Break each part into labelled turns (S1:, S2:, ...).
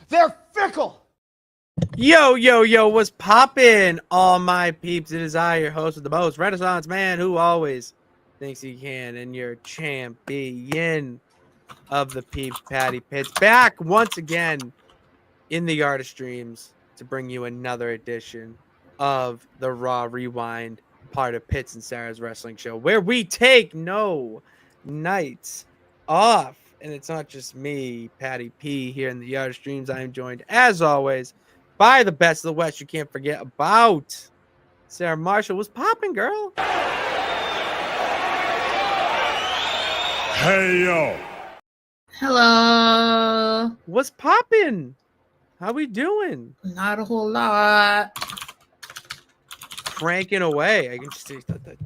S1: They're fickle.
S2: Yo, what's poppin', all my peeps? It is I, your host of the most Renaissance man who always thinks he can, and your champion of the peeps, Patty Pitts, back once again in the Art of Streams to bring you another edition of the Raw Rewind, part of Pitts and Sara's wrestling show, where we take no nights off. And it's not just me, Patty P, here in the Art of Streams. I am joined, as always, by the best of the West. You can't forget about Sara Marshall. Was popping, girl.
S3: Hey, yo.
S4: Hello.
S2: What's popping? How we doing?
S4: Not a whole lot.
S2: Cranking away. I can just see the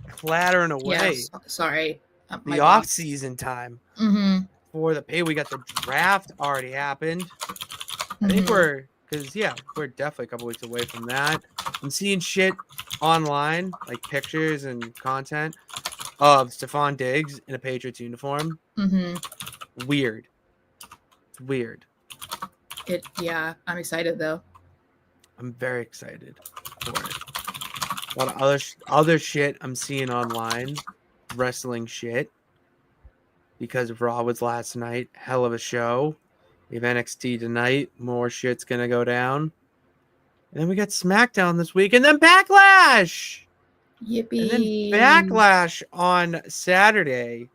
S2: clattering away.
S4: Yes. Sorry.
S2: The off-season time
S4: Mm-hmm.
S2: for the pay. We got the draft already happened. I think we're definitely a couple weeks away from that. I'm seeing shit online, like pictures and content of Stephon Diggs in a Patriots uniform.
S4: Mm-hmm.
S2: Weird. It's weird.
S4: Yeah, I'm excited though.
S2: I'm very excited for it. A lot of other shit I'm seeing online, wrestling shit, because Raw was last night. Hell of a show. We have NXT tonight. More shit's gonna go down. And then we got SmackDown this week, and then Backlash.
S4: Yippee!
S2: And then Backlash on Saturday.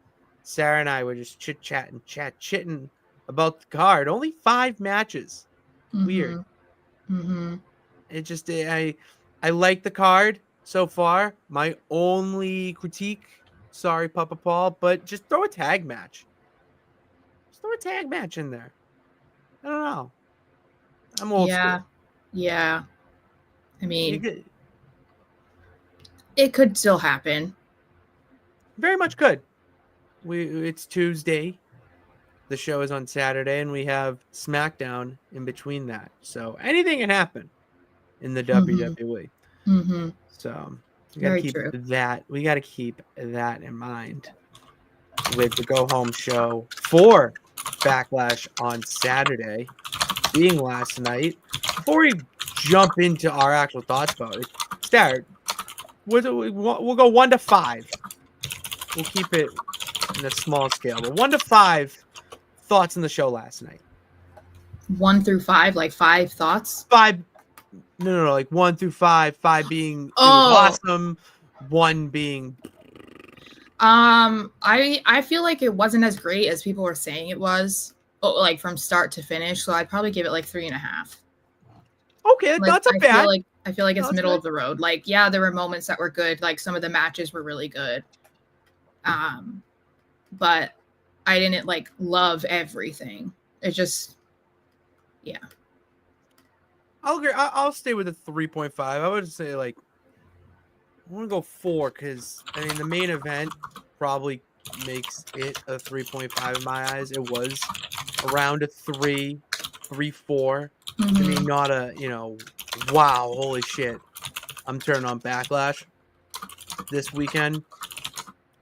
S2: Sara and I were just chitting about the card. Only 5 matches.
S4: Mm-hmm.
S2: Weird.
S4: Mm-hmm.
S2: It just I like the card so far. My only critique, sorry, Papa Paul, but just throw a tag match. Just throw a tag match in there. I don't know. I'm old school.
S4: Yeah. I mean, it could still happen.
S2: Very much could. It's Tuesday. The show is on Saturday, and we have SmackDown in between that. So anything can happen in the WWE.
S4: Mm-hmm.
S2: So we gotta keep that. We gotta keep that in mind with the go home show for Backlash on Saturday being last night. Before we jump into our actual thoughts about it, start. We'll go 1 to 5. We'll keep it in a small scale, but 1 to 5 thoughts on the show last night.
S4: 1 through 5, like 5 thoughts.
S2: 5. No, like 1 through 5. 5 being it was awesome. 1 being.
S4: I feel like it wasn't as great as people were saying it was, like from start to finish. So I'd probably give it like 3.5.
S2: Okay, that's a bad.
S4: I feel like it's middle of the road. Like, yeah, there were moments that were good. Like some of the matches were really good. But I didn't like love everything. It just, yeah.
S2: I'll agree. I'll stay with a 3.5. I would say like I want to go 4 because I mean the main event probably makes it a 3.5 in my eyes. It was around a 3, 4.
S4: Mm-hmm.
S2: I mean, not a wow, holy shit. I'm turning on Backlash this weekend.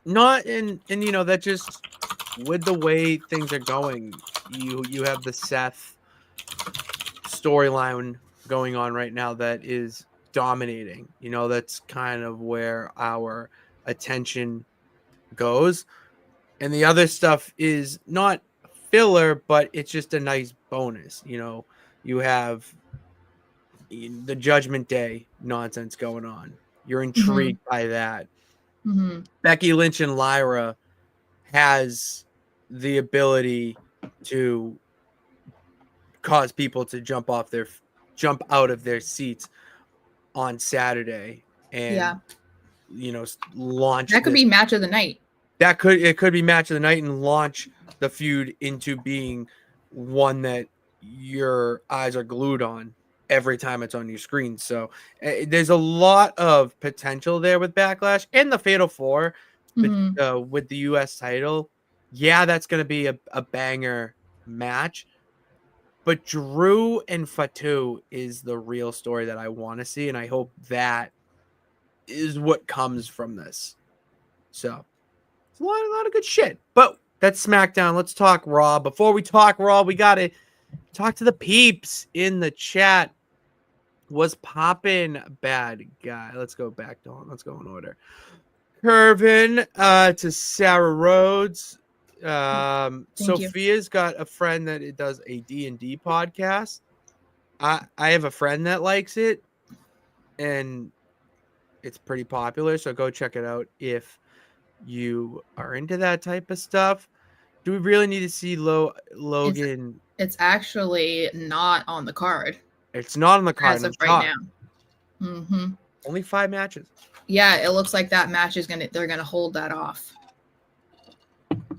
S2: Not in that just with the way things are going, you have the Seth storyline going on right now that is dominating. That's kind of where our attention goes. And the other stuff is not filler, but it's just a nice bonus. You have the Judgment Day nonsense going on. You're intrigued by that.
S4: Mm-hmm. Becky
S2: Becky Lynch and Lyra has the ability to cause people to jump out of their seats on Saturday and launch.
S4: That could be match of the night.
S2: It could be match of the night and launch the feud into being one that your eyes are glued on every time it's on your screen. So there's a lot of potential there with Backlash and the Fatal 4 with the US title. Yeah, that's going to be a banger match. But Drew and Fatu is the real story that I want to see, and I hope that is what comes from this. So it's a lot of good shit. But that's SmackDown. Let's talk Raw. Before we talk Raw, we got to Talk to the peeps in the chat. Was poppin' bad guy? Let's go back to let's go in order. Curvin to Sarah Rhodes. Sophia's got a friend that it does a D&D podcast. I have a friend that likes it, and it's pretty popular, so go check it out if you are into that type of stuff. Do we really need to see Logan?
S4: It's actually not on the card.
S2: It's not on the card
S4: as of right now. Mm-hmm.
S2: Only 5 matches.
S4: Yeah, it looks like that match is they're gonna hold that off,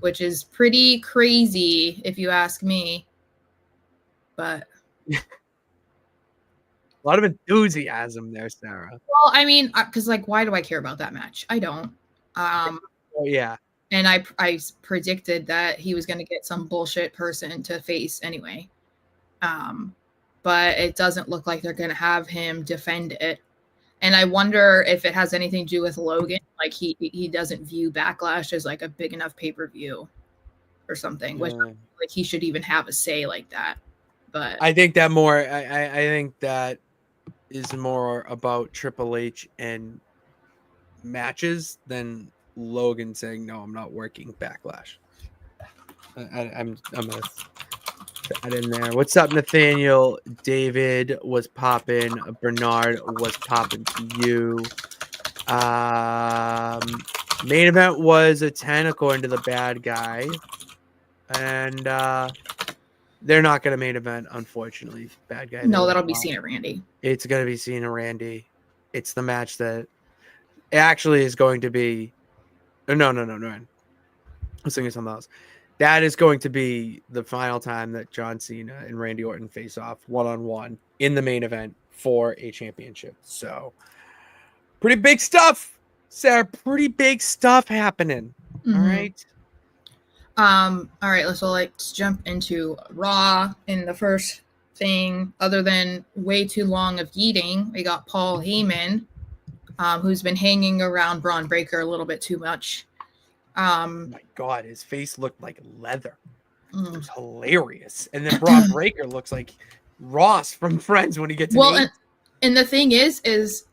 S4: which is pretty crazy if you ask me. But
S2: a lot of enthusiasm there, Sarah.
S4: Well, I mean, because like, why do I care about that match? I don't.
S2: Oh yeah.
S4: And I predicted that he was going to get some bullshit person to face anyway. But it doesn't look like they're going to have him defend it. And I wonder if it has anything to do with Logan. Like he doesn't view Backlash as like a big enough pay-per-view or something, which like he should even have a say like that. But
S2: I think that more, I think that is more about Triple H and matches than Logan saying, no, I'm not working Backlash. I'm gonna put that in there. What's up, Nathaniel? David was popping. Bernard was popping to you. Main event was a 10 according to the bad guy. And they're not going to main event, unfortunately. Bad guy.
S4: No, that'll be Cena Randy.
S2: It's going to be Cena Randy. It's the match that actually is going to be. No. I was thinking something else. That is going to be the final time that John Cena and Randy Orton face off 1-on-1 in the main event for a championship. So, pretty big stuff, Sarah. Pretty big stuff happening. Mm-hmm. All right.
S4: All right, let's jump into Raw. In the first thing, other than way too long of eating, we got Paul Heyman, who's been hanging around Braun Breaker a little bit too much.
S2: Oh my God, his face looked like leather. It was hilarious. And then Braun Breaker looks like Ross from Friends when he gets
S4: and the thing is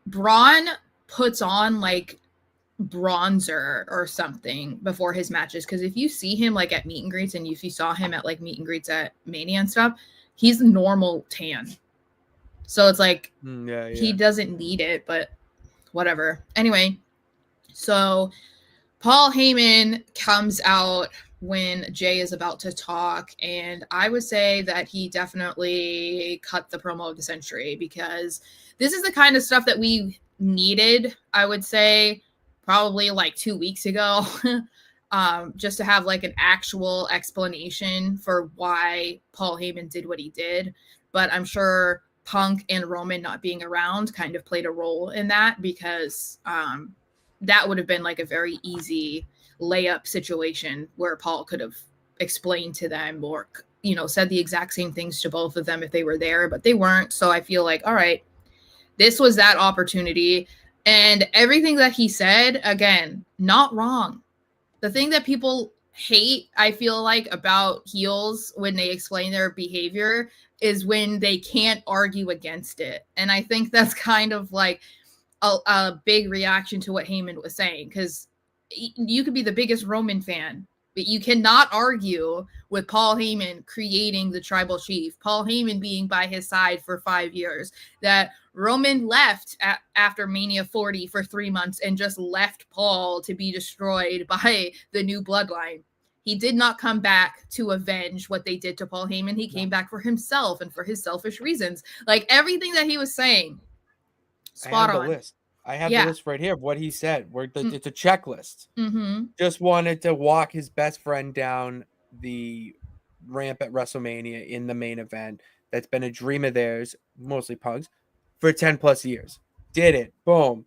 S4: Braun puts on like bronzer or something before his matches, because if you see him like at meet and greets, and if you saw him at like meet and greets at Mania and stuff, he's normal tan, so it's like he doesn't need it, but whatever. Anyway, so Paul Heyman comes out when Jay is about to talk, and I would say that he definitely cut the promo of the century, because this is the kind of stuff that we needed, I would say, probably like 2 weeks ago, just to have like an actual explanation for why Paul Heyman did what he did. But I'm sure Punk and Roman not being around kind of played a role in that, because that would have been like a very easy layup situation where Paul could have explained to them, or, you know, said the exact same things to both of them if they were there, but they weren't. So I feel like, all right, this was that opportunity. And everything that he said, again, not wrong. The thing that people hate, I feel like, about heels when they explain their behavior is when they can't argue against it. And I think that's kind of like a big reaction to what Heyman was saying, because you could be the biggest Roman fan, but you cannot argue with Paul Heyman creating the tribal chief, Paul Heyman being by his side for 5 years, that Roman left after Mania 40 for 3 months and just left Paul to be destroyed by the new bloodline. He did not come back to avenge what they did to Paul Heyman. He came back for himself and for his selfish reasons. Like everything that he was saying, spot on.
S2: I have the list right here of what he said. It's a checklist. Mm-hmm. Just wanted to walk his best friend down the ramp at WrestleMania in the main event. That's been a dream of theirs, mostly Punk's, for 10 plus years. Did it. Boom.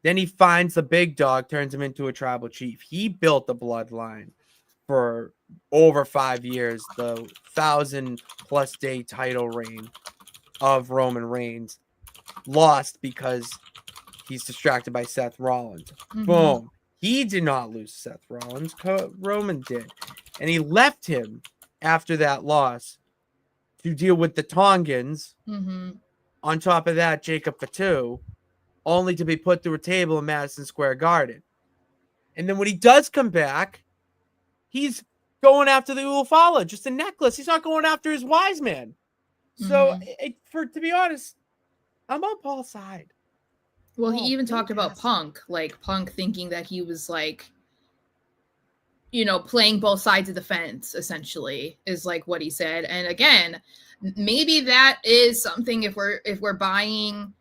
S2: Then he finds the big dog, turns him into a tribal chief. He built the bloodline for over 5 years, the 1,000+ day title reign of Roman Reigns. Lost because he's distracted by Seth Rollins. Mm-hmm. Boom. He did not lose Seth Rollins. Roman did. And he left him after that loss to deal with the Tongans.
S4: Mm-hmm.
S2: On top of that, Jacob Fatu, only to be put through a table in Madison Square Garden. And then when he does come back, he's going after the Ulufala, just a necklace. He's not going after his wise man. So, to be honest, I'm on Paul's side.
S4: Well, he even talked about Punk, like Punk thinking that he was like, you know, playing both sides of the fence, essentially, is like what he said. And again, maybe that is something if we're buying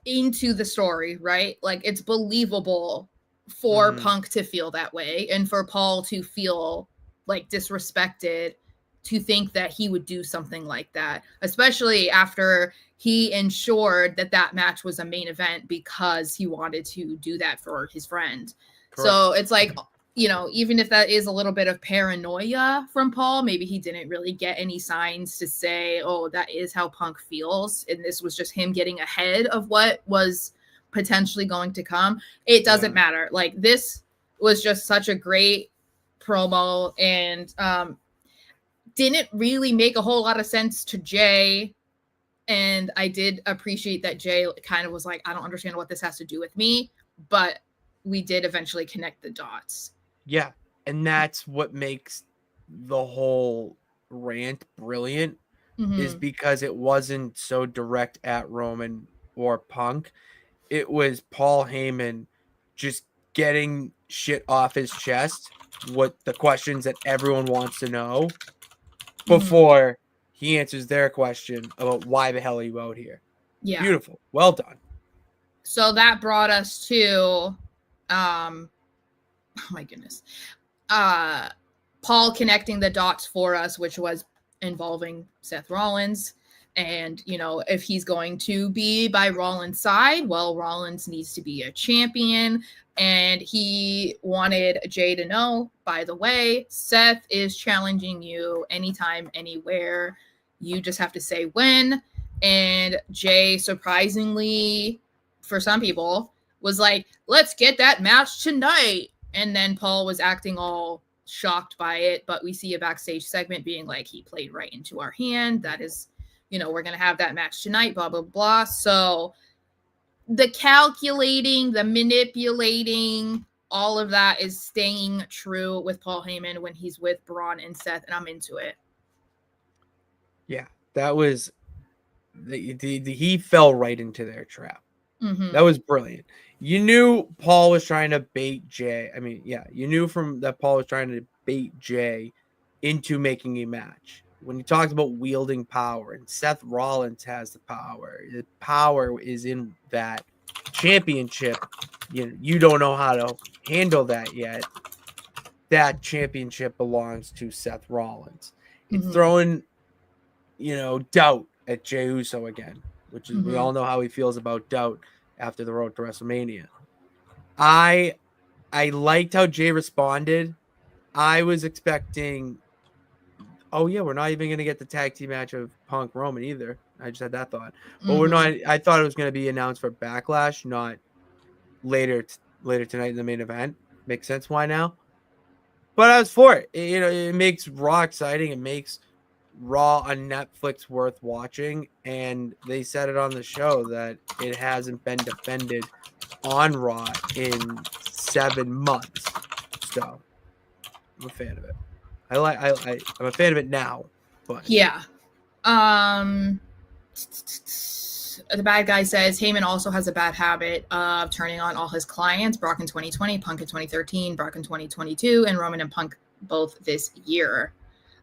S4: into the story, right? Like it's believable for Punk to feel that way and for Paul to feel like disrespected, to think that he would do something like that, especially after he ensured that match was a main event because he wanted to do that for his friend. Correct. So it's like, you know, even if that is a little bit of paranoia from Paul, maybe he didn't really get any signs to say, oh, that is how Punk feels. And this was just him getting ahead of what was potentially going to come. It doesn't matter. Like, this was just such a great promo and didn't really make a whole lot of sense to Jay. And I did appreciate that Jay kind of was like, I don't understand what this has to do with me. But we did eventually connect the dots.
S2: Yeah, and that's what makes the whole rant brilliant, is because it wasn't so direct at Roman or Punk. It was Paul Heyman just getting shit off his chest, what the questions that everyone wants to know, before he answers their question about why the hell are you out here. Yeah. Beautiful. Well done.
S4: So that brought us to, oh my goodness, Paul connecting the dots for us, which was involving Seth Rollins. And, you know, if he's going to be by Rollins' side, well, Rollins needs to be a champion. And he wanted Jay to know, by the way, Seth is challenging you anytime, anywhere. You just have to say when. And Jay, surprisingly, for some people, was like, let's get that match tonight. And then Paul was acting all shocked by it. But we see a backstage segment being like, he played right into our hand. That is, you know, we're going to have that match tonight, blah, blah, blah. So the calculating, the manipulating, all of that is staying true with Paul Heyman when he's with Braun and Seth, and I'm into it.
S2: Yeah, that was he fell right into their trap. That was brilliant. You knew Paul was trying to bait Jay. I mean, yeah, you knew that Paul was trying to bait Jay into making a match. When he talked about wielding power, and Seth Rollins has the power. The power is in that championship. You don't know how to handle that yet. That championship belongs to Seth Rollins. It's throwing, doubt at Jey Uso again, which is we all know how he feels about doubt after the road to WrestleMania. I liked how Jay responded. I was expecting, oh yeah, we're not even going to get the tag team match of Punk Roman either. I just had that thought. But we're not. I thought it was going to be announced for Backlash, not later tonight in the main event. Makes sense why now. But I was for it. It makes Raw exciting. It makes Raw on Netflix worth watching. And they said it on the show that it hasn't been defended on Raw in 7 months. So I'm a fan of it. I'm a fan of it now. But
S4: yeah. The bad guy says Heyman also has a bad habit of turning on all his clients. Brock in 2020, Punk in 2013, Brock in 2022, and Roman and Punk both this year.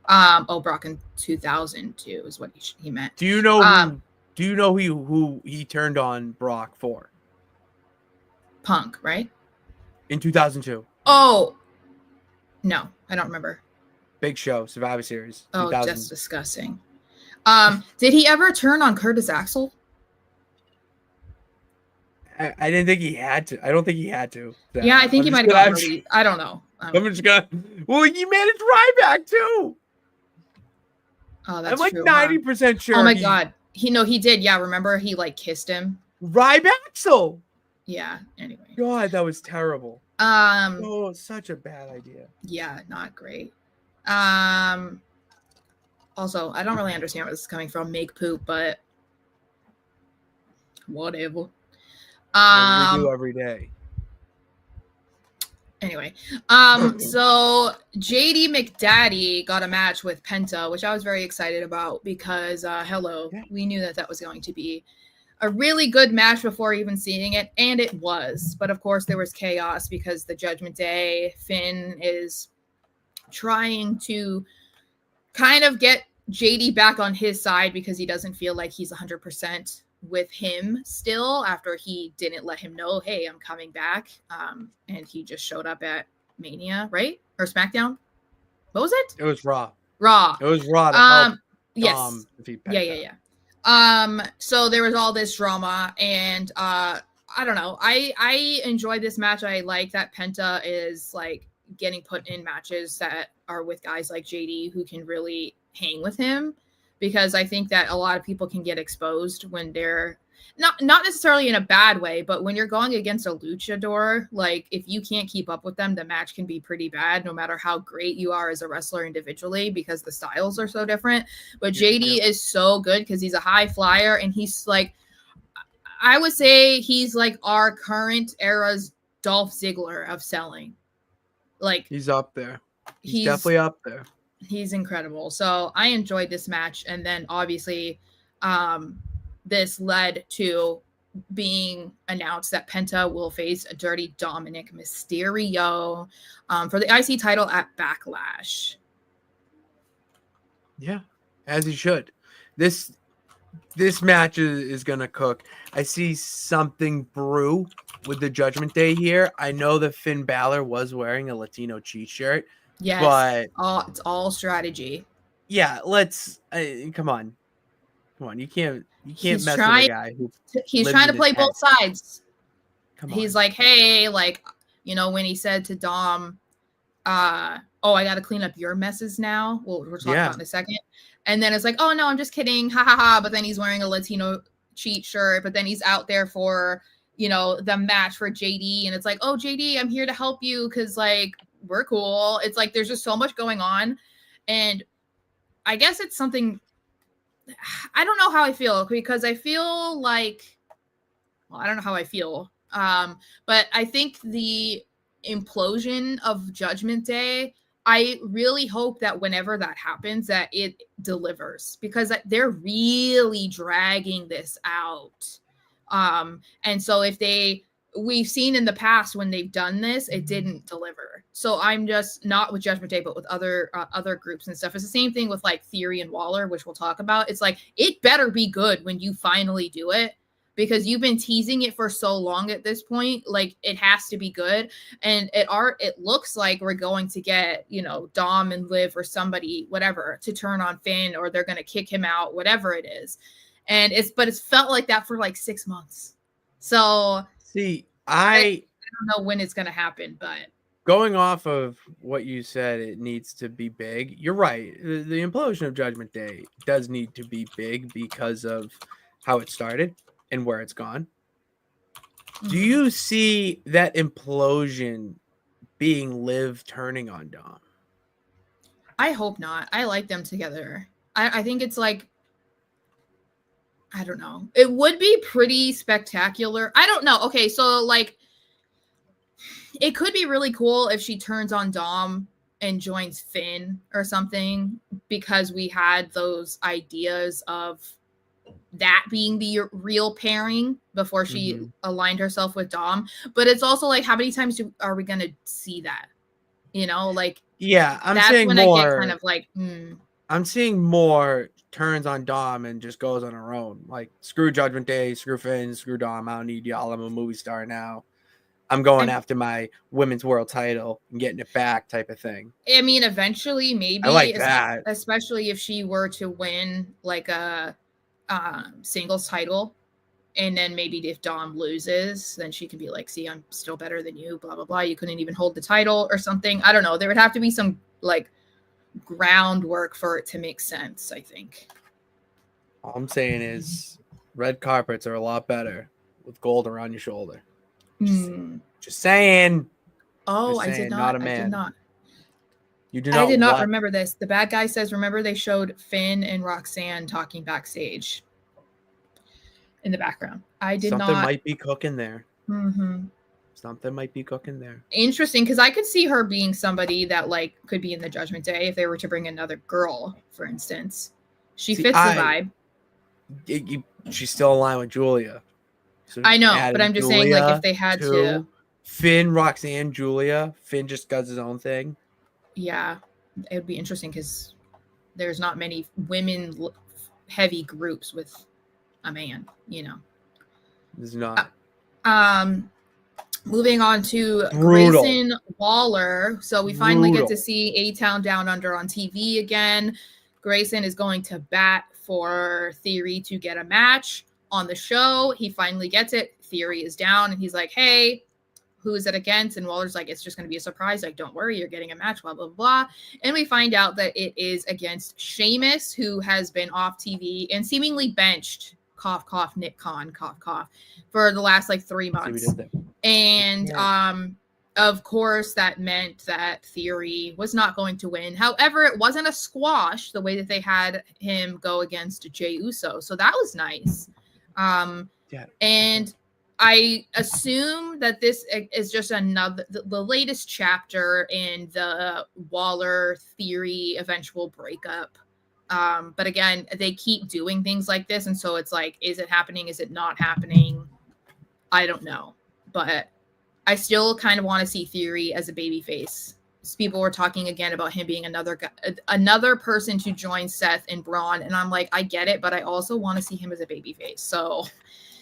S4: Brock in 2002 is what he meant.
S2: Do you know? Do you know who he turned on Brock for?
S4: Punk, right?
S2: In 2002.
S4: Oh, no, I don't remember.
S2: Big Show, Survivor Series.
S4: Oh, that's disgusting. Did he ever turn on Curtis Axel?
S2: I didn't think he had to. I don't think he had to.
S4: Yeah, I think he might have gotten released. I don't know.
S2: I'm just gonna. Well, he managed Ryback too.
S4: Oh, that's
S2: I'm like 90% sure.
S4: Oh my god, he did. Yeah, remember he like kissed him.
S2: Ryback.
S4: Yeah. Anyway.
S2: God, that was terrible. Such a bad idea.
S4: Yeah, not great. Also, I don't really understand where this is coming from. Make poop, but whatever.
S2: What we do
S4: Um,
S2: every day.
S4: Anyway, so JD McDaddy got a match with Penta, which I was very excited about because, we knew that was going to be a really good match before even seeing it, and it was. But of course, there was chaos because the Judgment Day, Finn is trying to kind of get JD back on his side because he doesn't feel like he's 100% with him still after he didn't let him know, hey, I'm coming back. And he just showed up at Mania, right? Or SmackDown? What was it?
S2: It was Raw.
S4: Raw.
S2: It was Raw to help
S4: yes.
S2: defeat
S4: Penta.
S2: Yeah.
S4: So there was all this drama, and I don't know. I enjoyed this match. I like that Penta is like getting put in matches that are with guys like JD who can really hang with him, because I think that a lot of people can get exposed when they're not necessarily in a bad way, but when you're going against a luchador, like if you can't keep up with them, the match can be pretty bad no matter how great you are as a wrestler individually, because the styles are so different. But JD is so good because he's a high flyer, and he's like, I would say he's like our current era's Dolph Ziggler of selling. Like,
S2: he's up there. He's definitely up there.
S4: He's incredible. So I enjoyed this match. And then obviously this led to being announced that Penta will face a Dirty Dominic Mysterio for the IC title at Backlash.
S2: Yeah, as he should. This match is going to cook. I see something brew with the Judgment Day here. I know that Finn Balor was wearing a Latino cheat shirt.
S4: Yes,
S2: but
S4: it's all strategy.
S2: Yeah, let's come on. You can't mess with a guy who
S4: he's trying to play both sides.
S2: Come on.
S4: He's like, hey, like, you know, when he said to Dom, I got to clean up your messes now. Well, we're talking about in a second. And then it's like, oh no, I'm just kidding. Ha ha ha. But then he's wearing a Latino cheat shirt, but then he's out there for, you know, the match for JD. And it's like, oh, JD, I'm here to help you. Cause like, we're cool. It's like, there's just so much going on. And I guess it's something, I don't know how I feel, because I feel like, well, I don't know how I feel. But I think the implosion of Judgment Day, I really hope that whenever that happens, that it delivers, because they're really dragging this out. And so we've seen in the past when they've done this, it didn't deliver. So I'm just not with Judgment Day, but with other groups and stuff. It's the same thing with like Theory and Waller, which we'll talk about. It's like, it better be good when you finally do it, because you've been teasing it for so long at this point. Like, it has to be good. And it looks like we're going to get, you know, Dom and Liv or somebody, whatever, to turn on Finn, or they're going to kick him out, whatever it is. And it's felt like that for like 6 months. So
S2: see,
S4: I don't know when it's going to happen, but
S2: going off of what you said, it needs to be big. You're right. The implosion of Judgment Day does need to be big because of how it started and where it's gone. Mm-hmm. Do you see that implosion being Liv turning on Dom?
S4: I hope not. I like them together. I think it's like, I don't know. It would be pretty spectacular. I don't know. Okay, so like, it could be really cool if she turns on Dom and joins Finn or something, because we had those ideas of that being the real pairing before she aligned herself with Dom. But it's also like, how many times are we going to see that? You know, like,
S2: yeah,
S4: that's saying when more, I get kind of like,
S2: I'm seeing more turns on Dom and just goes on her own. Like, screw Judgment Day, screw Finn, screw Dom. I don't need y'all. I'm a movie star now. I'm going after my women's world title and getting it back, type of thing.
S4: I mean, eventually, maybe.
S2: I like that.
S4: Especially if she were to win like a singles title, and then maybe if Dom loses, then she could be like, see, I'm still better than you, blah, blah, blah. You couldn't even hold the title or something. I don't know. There would have to be some like groundwork for it to make sense, I think.
S2: All I'm saying is red carpets are a lot better with gold around your shoulder. Just saying.
S4: Oh,
S2: just saying,
S4: I did not.
S2: a man.
S4: I did not.
S2: You do
S4: I
S2: not
S4: did not
S2: what?
S4: remember this. The bad guy says, remember they showed Finn and Roxanne talking backstage in the background. I did
S2: Something
S4: not.
S2: might be cooking there.
S4: Mm-hmm.
S2: Something might be cooking there.
S4: Interesting, because I could see her being somebody that like could be in the Judgment Day if they were to bring another girl, for instance. She fits the vibe.
S2: She's still aligned with Julia. So
S4: I know, but
S2: adding
S4: I'm just saying, like, if
S2: Julia
S4: they had to,
S2: to Finn, Roxanne, Julia. Finn just does his own thing.
S4: yeah, it would be interesting because there's not many women heavy groups with a man, you know.
S2: There's not.
S4: Moving on to
S2: Brutal.
S4: Grayson Waller. So we finally get to see A-Town Down Under on TV again. Grayson is going to bat for Theory to get a match on the show. He finally gets it. Theory is down and he's like, hey, who is it against? And Waller's like, it's just going to be a surprise. Like, don't worry, you're getting a match, blah, blah, blah. And we find out that it is against Sheamus, who has been off TV and seemingly benched, cough, cough, Nick Khan, cough, cough, for the last like 3 months. And of course, that meant that Theory was not going to win. However, it wasn't a squash the way that they had him go against Jey Uso. So that was nice. And I assume that this is just another, the latest chapter in the Waller Theory eventual breakup. But again, they keep doing things like this. And so it's like, is it happening? Is it not happening? I don't know. But I still kind of want to see Theory as a babyface. People were talking again about him being another person to join Seth and Braun. And I'm like, I get it, but I also want to see him as a babyface. So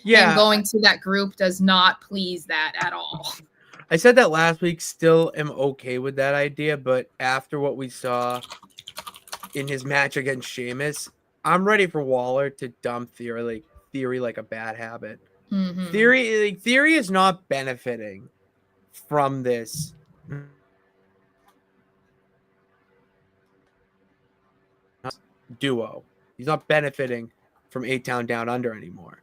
S4: him going to that group does not please that at all.
S2: I said that last week, still am okay with that idea, but after what we saw in his match against Sheamus, I'm ready for Waller to dump Theory like a bad habit.
S4: Mm-hmm.
S2: Theory is not benefiting from this duo. He's not benefiting from A-Town Down Under anymore.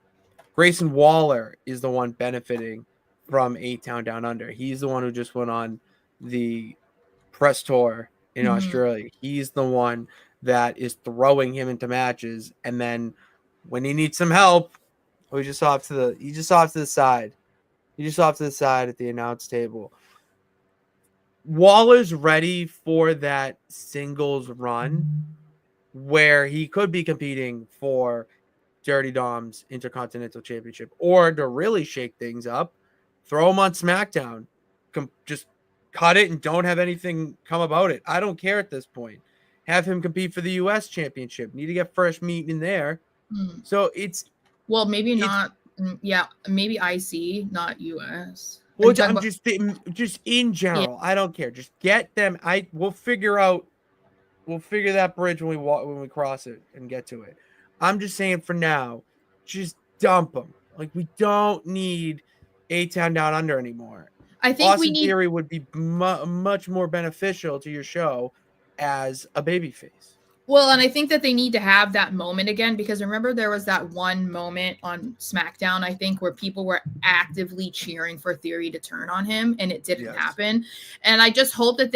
S2: Grayson Waller is the one benefiting from A-Town Down Under. He's the one who just went on the press tour in Australia. He's the one that is throwing him into matches, and then when he needs some help, he's just off to the side. He's just off to the side at the announce table. Waller's ready for that singles run where he could be competing for Dirty Dom's Intercontinental Championship, or to really shake things up, throw him on SmackDown. Just cut it and don't have anything come about it. I don't care at this point. Have him compete for the U.S. Championship. Need to get fresh meat in there. So it's...
S4: Well, maybe not... Yeah, maybe IC, not US.
S2: Well, I'm just in general. Yeah. I don't care. Just get them. We'll figure that bridge when we cross it and get to it. I'm just saying for now, just dump them. Like, we don't need A-Town Down Under anymore.
S4: I think
S2: Austin Theory would be much more beneficial to your show as a babyface.
S4: Well, and I think that they need to have that moment again, because remember there was that one moment on SmackDown, I think, where people were actively cheering for Theory to turn on him, and it didn't happen. And I just hope that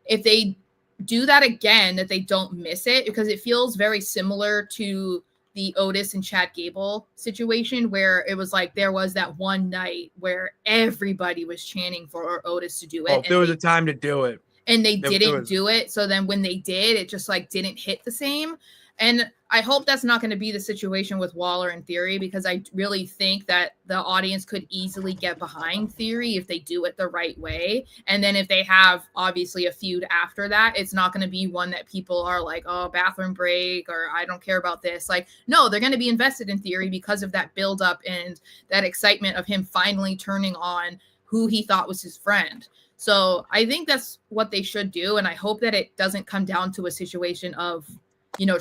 S4: if they do that again, that they don't miss it, because it feels very similar to the Otis and Chad Gable situation, where it was like there was that one night where everybody was chanting for Otis to do it.
S2: Oh, there was a time to do it.
S4: And they didn't do it. So then when they did, it just like didn't hit the same. And I hope that's not going to be the situation with Waller and Theory, because I really think that the audience could easily get behind Theory if they do it the right way. And then if they have obviously a feud after that, it's not going to be one that people are like, oh, bathroom break, or I don't care about this. Like, no, they're going to be invested in Theory because of that buildup and that excitement of him finally turning on who he thought was his friend. So I think that's what they should do. And I hope that it doesn't come down to a situation of,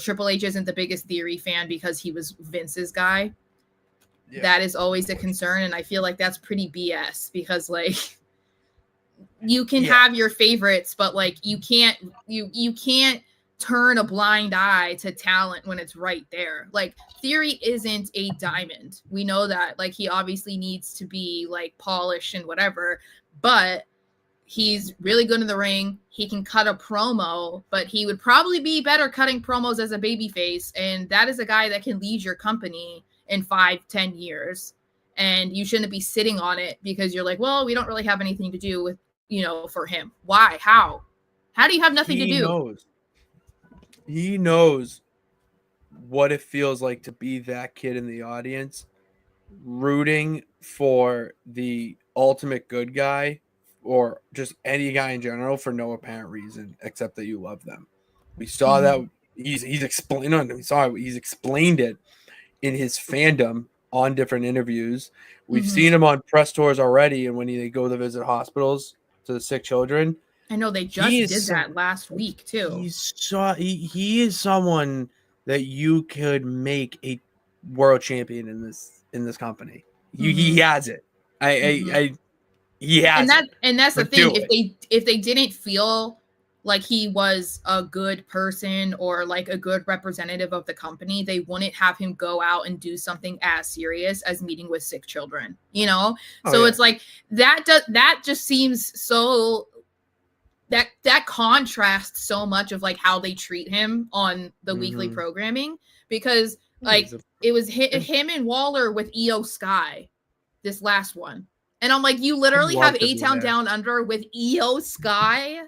S4: Triple H isn't the biggest Theory fan because he was Vince's guy. Yeah. That is always a concern. And I feel like that's pretty BS, because like you can have your favorites, but like you can't turn a blind eye to talent when it's right there. Like Theory isn't a diamond. We know that. Like he obviously needs to be like polished and whatever, but he's really good in the ring. He can cut a promo, but he would probably be better cutting promos as a babyface. And that is a guy that can lead your company in 5-10 years. And you shouldn't be sitting on it because you're like, well, we don't really have anything to do with, for him. Why? How do you have nothing to do?
S2: He knows what it feels like to be that kid in the audience, rooting for the ultimate good guy or just any guy in general for no apparent reason except that you love them. We saw that he's explained. He's explained it in his fandom on different interviews. We've seen him on press tours already, and when they go to visit hospitals to the sick children.
S4: I know they just did that last week too.
S2: He is someone that you could make a world champion in this company. He has it. He has it.
S4: And that's the thing. If they didn't feel like he was a good person or like a good representative of the company, they wouldn't have him go out and do something as serious as meeting with sick children, It's like that just seems so that contrasts so much of like how they treat him on the weekly programming, because like it was him and Waller with EO Sky this last one. And I'm like, you literally have A-Town Down Under with EO Sky.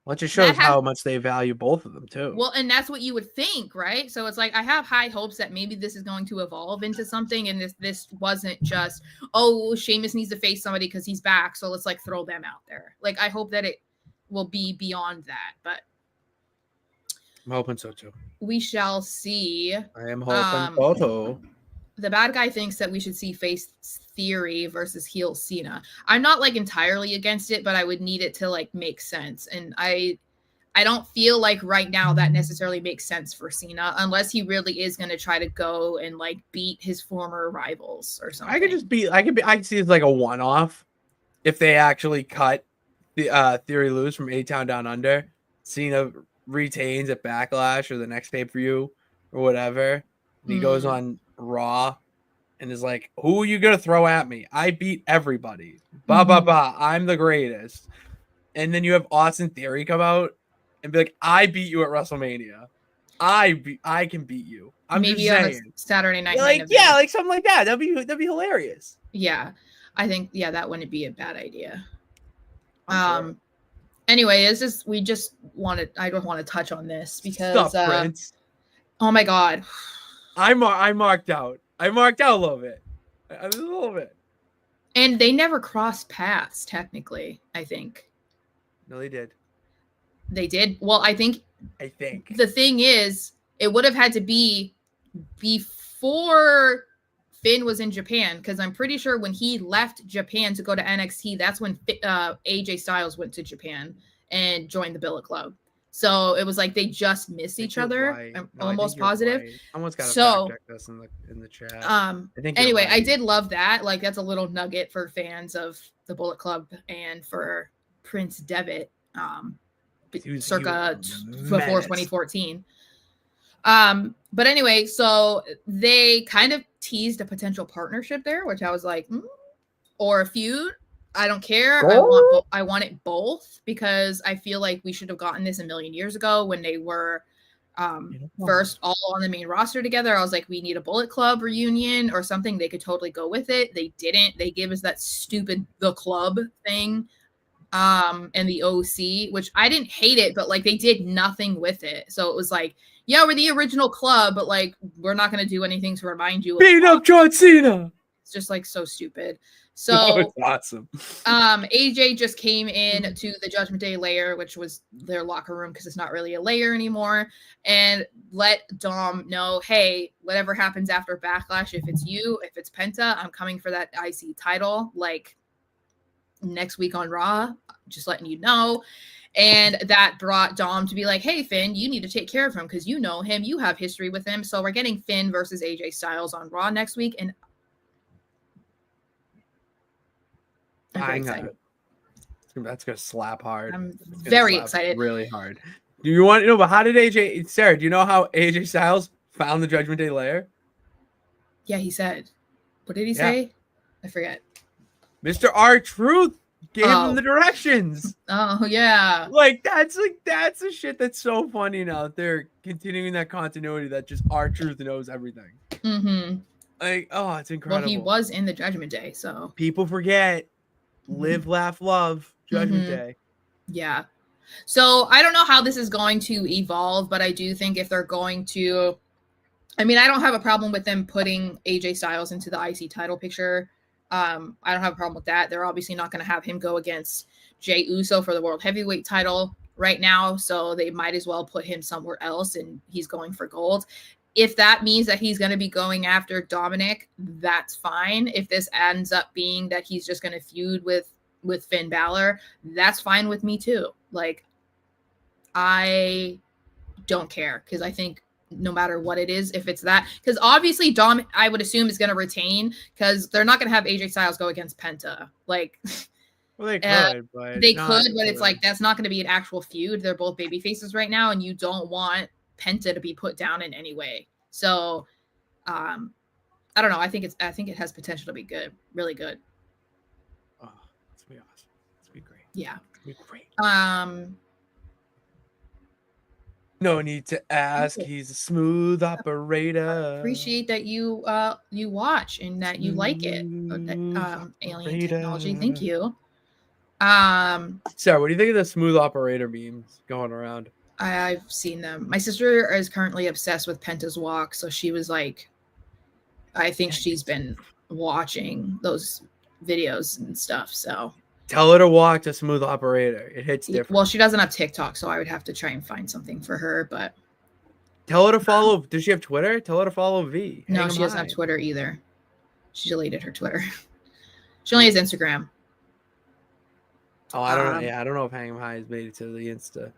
S2: Well, it just shows how much they value both of them too.
S4: Well, and that's what you would think, right? So it's like I have high hopes that maybe this is going to evolve into something, and this wasn't just, oh, Sheamus needs to face somebody because he's back, so let's like throw them out there. Like I hope that it will be beyond that, but
S2: I'm hoping so too.
S4: We shall see.
S2: I am hoping so.
S4: The bad guy thinks that we should see face Theory versus heel Cena. I'm not like entirely against it, but I would need it to like make sense. And I don't feel like right now that necessarily makes sense for Cena unless he really is going to try to go and like beat his former rivals or something.
S2: I could see it like a one-off if they actually cut the Theory loose from A-Town Down Under. Cena retains at Backlash or the next pay-per-view or whatever. And he goes on Raw and is like, who are you going to throw at me? I beat everybody. I'm the greatest. And then you have Austin Theory come out and be like, I beat you at WrestleMania. I can beat you. I'm maybe just saying.
S4: On a Saturday night.
S2: Like, yeah, like something like that. That'd be hilarious.
S4: Yeah. I think, that wouldn't be a bad idea. Sure. Anyway, I just want to touch on this because
S2: Prince.
S4: Oh my God.
S2: I marked out a little bit.
S4: And they never crossed paths, technically, I think.
S2: No, they did.
S4: They did? Well, I think. The thing is, it would have had to be before Finn was in Japan, because I'm pretty sure when he left Japan to go to NXT, that's when AJ Styles went to Japan and joined the Bullet Club. So it was like they just miss each other. I'm almost positive.
S2: Someone's got to fact check this in the chat.
S4: Anyway, I did love that. Like that's a little nugget for fans of the Bullet Club and for Prince Devitt, circa before 2014. But anyway, so they kind of teased a potential partnership there, which I was like, or a feud. I don't care. I want it both because I feel like we should have gotten this a million years ago when they were first all on the main roster together. I was like, we need a Bullet Club reunion or something. They could totally go with it. They didn't. They gave us that stupid The Club thing and the OC, which I didn't hate it, but like they did nothing with it. So it was like, yeah, we're the original club, but like we're not going to do anything to remind you.
S2: Beat up John Cena.
S4: It's just like so stupid. So
S2: it's awesome.
S4: AJ just came in to the Judgment Day lair, which was their locker room because it's not really a lair anymore, and let Dom know, hey, whatever happens after Backlash, if it's you, if it's Penta, I'm coming for that IC title like next week on Raw, just letting you know. And that brought Dom to be like, hey, Finn, you need to take care of him because you know him, you have history with him. So we're getting Finn versus AJ Styles on Raw next week, and
S2: that's gonna slap hard.
S4: I'm very excited.
S2: Really hard. Do you want to know? But how did Sarah? Do you know how AJ Styles found the Judgment Day lair?
S4: Yeah, he said. What did he say? I forget.
S2: Mr. R-Truth gave them the directions.
S4: Oh yeah.
S2: Like that's the shit that's so funny now. They're continuing that continuity that just R-Truth knows everything.
S4: Mm-hmm.
S2: Like, oh, it's incredible.
S4: Well, he was in the Judgment Day, so
S2: people forget. Live, laugh, love. Judgment Day.
S4: Yeah. So I don't know how this is going to evolve, but I do think if they're going to, I mean, I don't have a problem with them putting AJ Styles into the IC title picture. I don't have a problem with that. They're obviously not going to have him go against Jey Uso for the World Heavyweight title right now, so they might as well put him somewhere else, and he's going for gold. If that means that he's going to be going after Dominic, that's fine. If this ends up being that he's just going to feud with Finn Balor, that's fine with me too. Like, I don't care, because I think no matter what it is, if it's that, because obviously Dom, I would assume, is going to retain, because they're not going to have AJ Styles go against Penta. Like,
S2: well, they could, but
S4: it's like that's not going to be an actual feud. They're both baby faces right now, and you don't want Penta to be put down in any way. So, I don't know. I think it has potential to be good, really good.
S2: Oh, it's gonna be awesome. It's gonna be great.
S4: Yeah,
S2: it's gonna be great. No need to ask. He's a smooth operator.
S4: I appreciate that you watch and that you like it. Alien technology. Thank you.
S2: Sarah, what do you think of the smooth operator memes going around?
S4: I've seen them. My sister is currently obsessed with Penta's walk, so she was like, I think she's been watching those videos and stuff. So
S2: tell her to walk to smooth operator. It hits different.
S4: Well, she doesn't have TikTok, so I would have to try and find something for her. But
S2: tell her to follow. Does she have Twitter? Tell her to follow V.
S4: No, she doesn't have Twitter either. She deleted her Twitter. She only has Instagram.
S2: Oh, I don't know. Yeah, I don't know if Hang 'em High has made it to the Insta.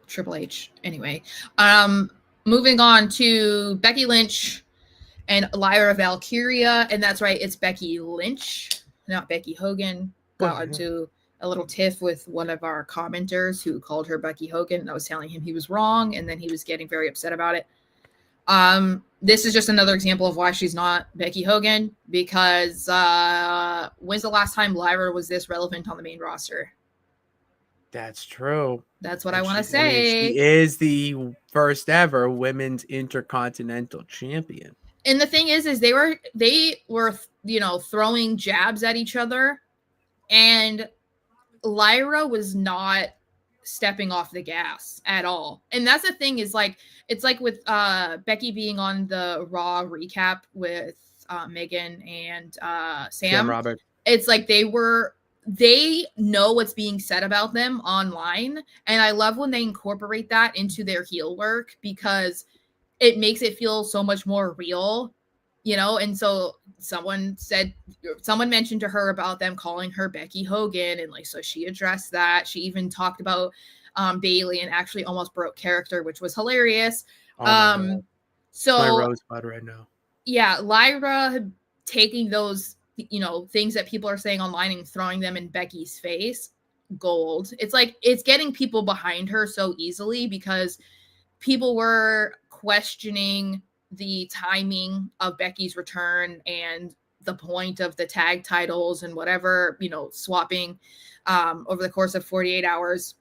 S4: Triple H. Anyway, moving on to Becky Lynch and Lyra Valkyria, and that's right, it's Becky Lynch, not Becky Hogan. Got into a little tiff with one of our commenters who called her Becky Hogan, and I was telling him he was wrong, and then he was getting very upset about it. This is just another example of why she's not Becky Hogan, because when's the last time Lyra was this relevant on the main roster?
S2: That's true.
S4: That's what I want to say.
S2: She is the first ever women's intercontinental champion.
S4: And the thing is they were, throwing jabs at each other, and Lyra was not stepping off the gas at all. And that's the thing, is like, it's like with Becky being on the Raw recap with Megan and Sam
S2: Roberts.
S4: It's like they know what's being said about them online, and I love when they incorporate that into their heel work, because it makes it feel so much more real, and so someone mentioned to her about them calling her Becky Hogan, and so she addressed that. She even talked about Bailey and actually almost broke character, which was hilarious. So
S2: my rosebud right now.
S4: Yeah, Lyra taking those things that people are saying online and throwing them in Becky's face, gold. It's like, it's getting people behind her so easily, because people were questioning the timing of Becky's return and the point of the tag titles and whatever, swapping over the course of 48 hours.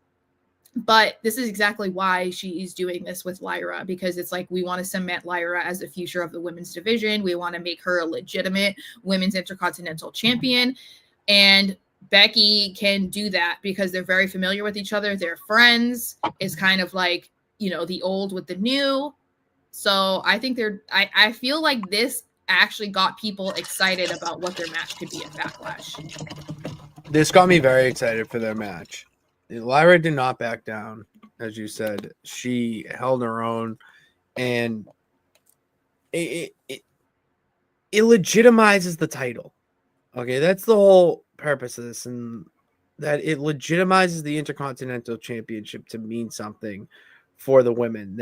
S4: But this is exactly why she's doing this with Lyra, because it's like, we want to cement Lyra as the future of the women's division. We want to make her a legitimate women's intercontinental champion. And Becky can do that because they're very familiar with each other. They're friends. It's kind of like, the old with the new. So I think I feel like this actually got people excited about what their match could be at Backlash.
S2: This got me very excited for their match. Lyra did not back down, as you said. She held her own, and it legitimizes the title. Okay, that's the whole purpose of this, and that it legitimizes the Intercontinental Championship to mean something for the women.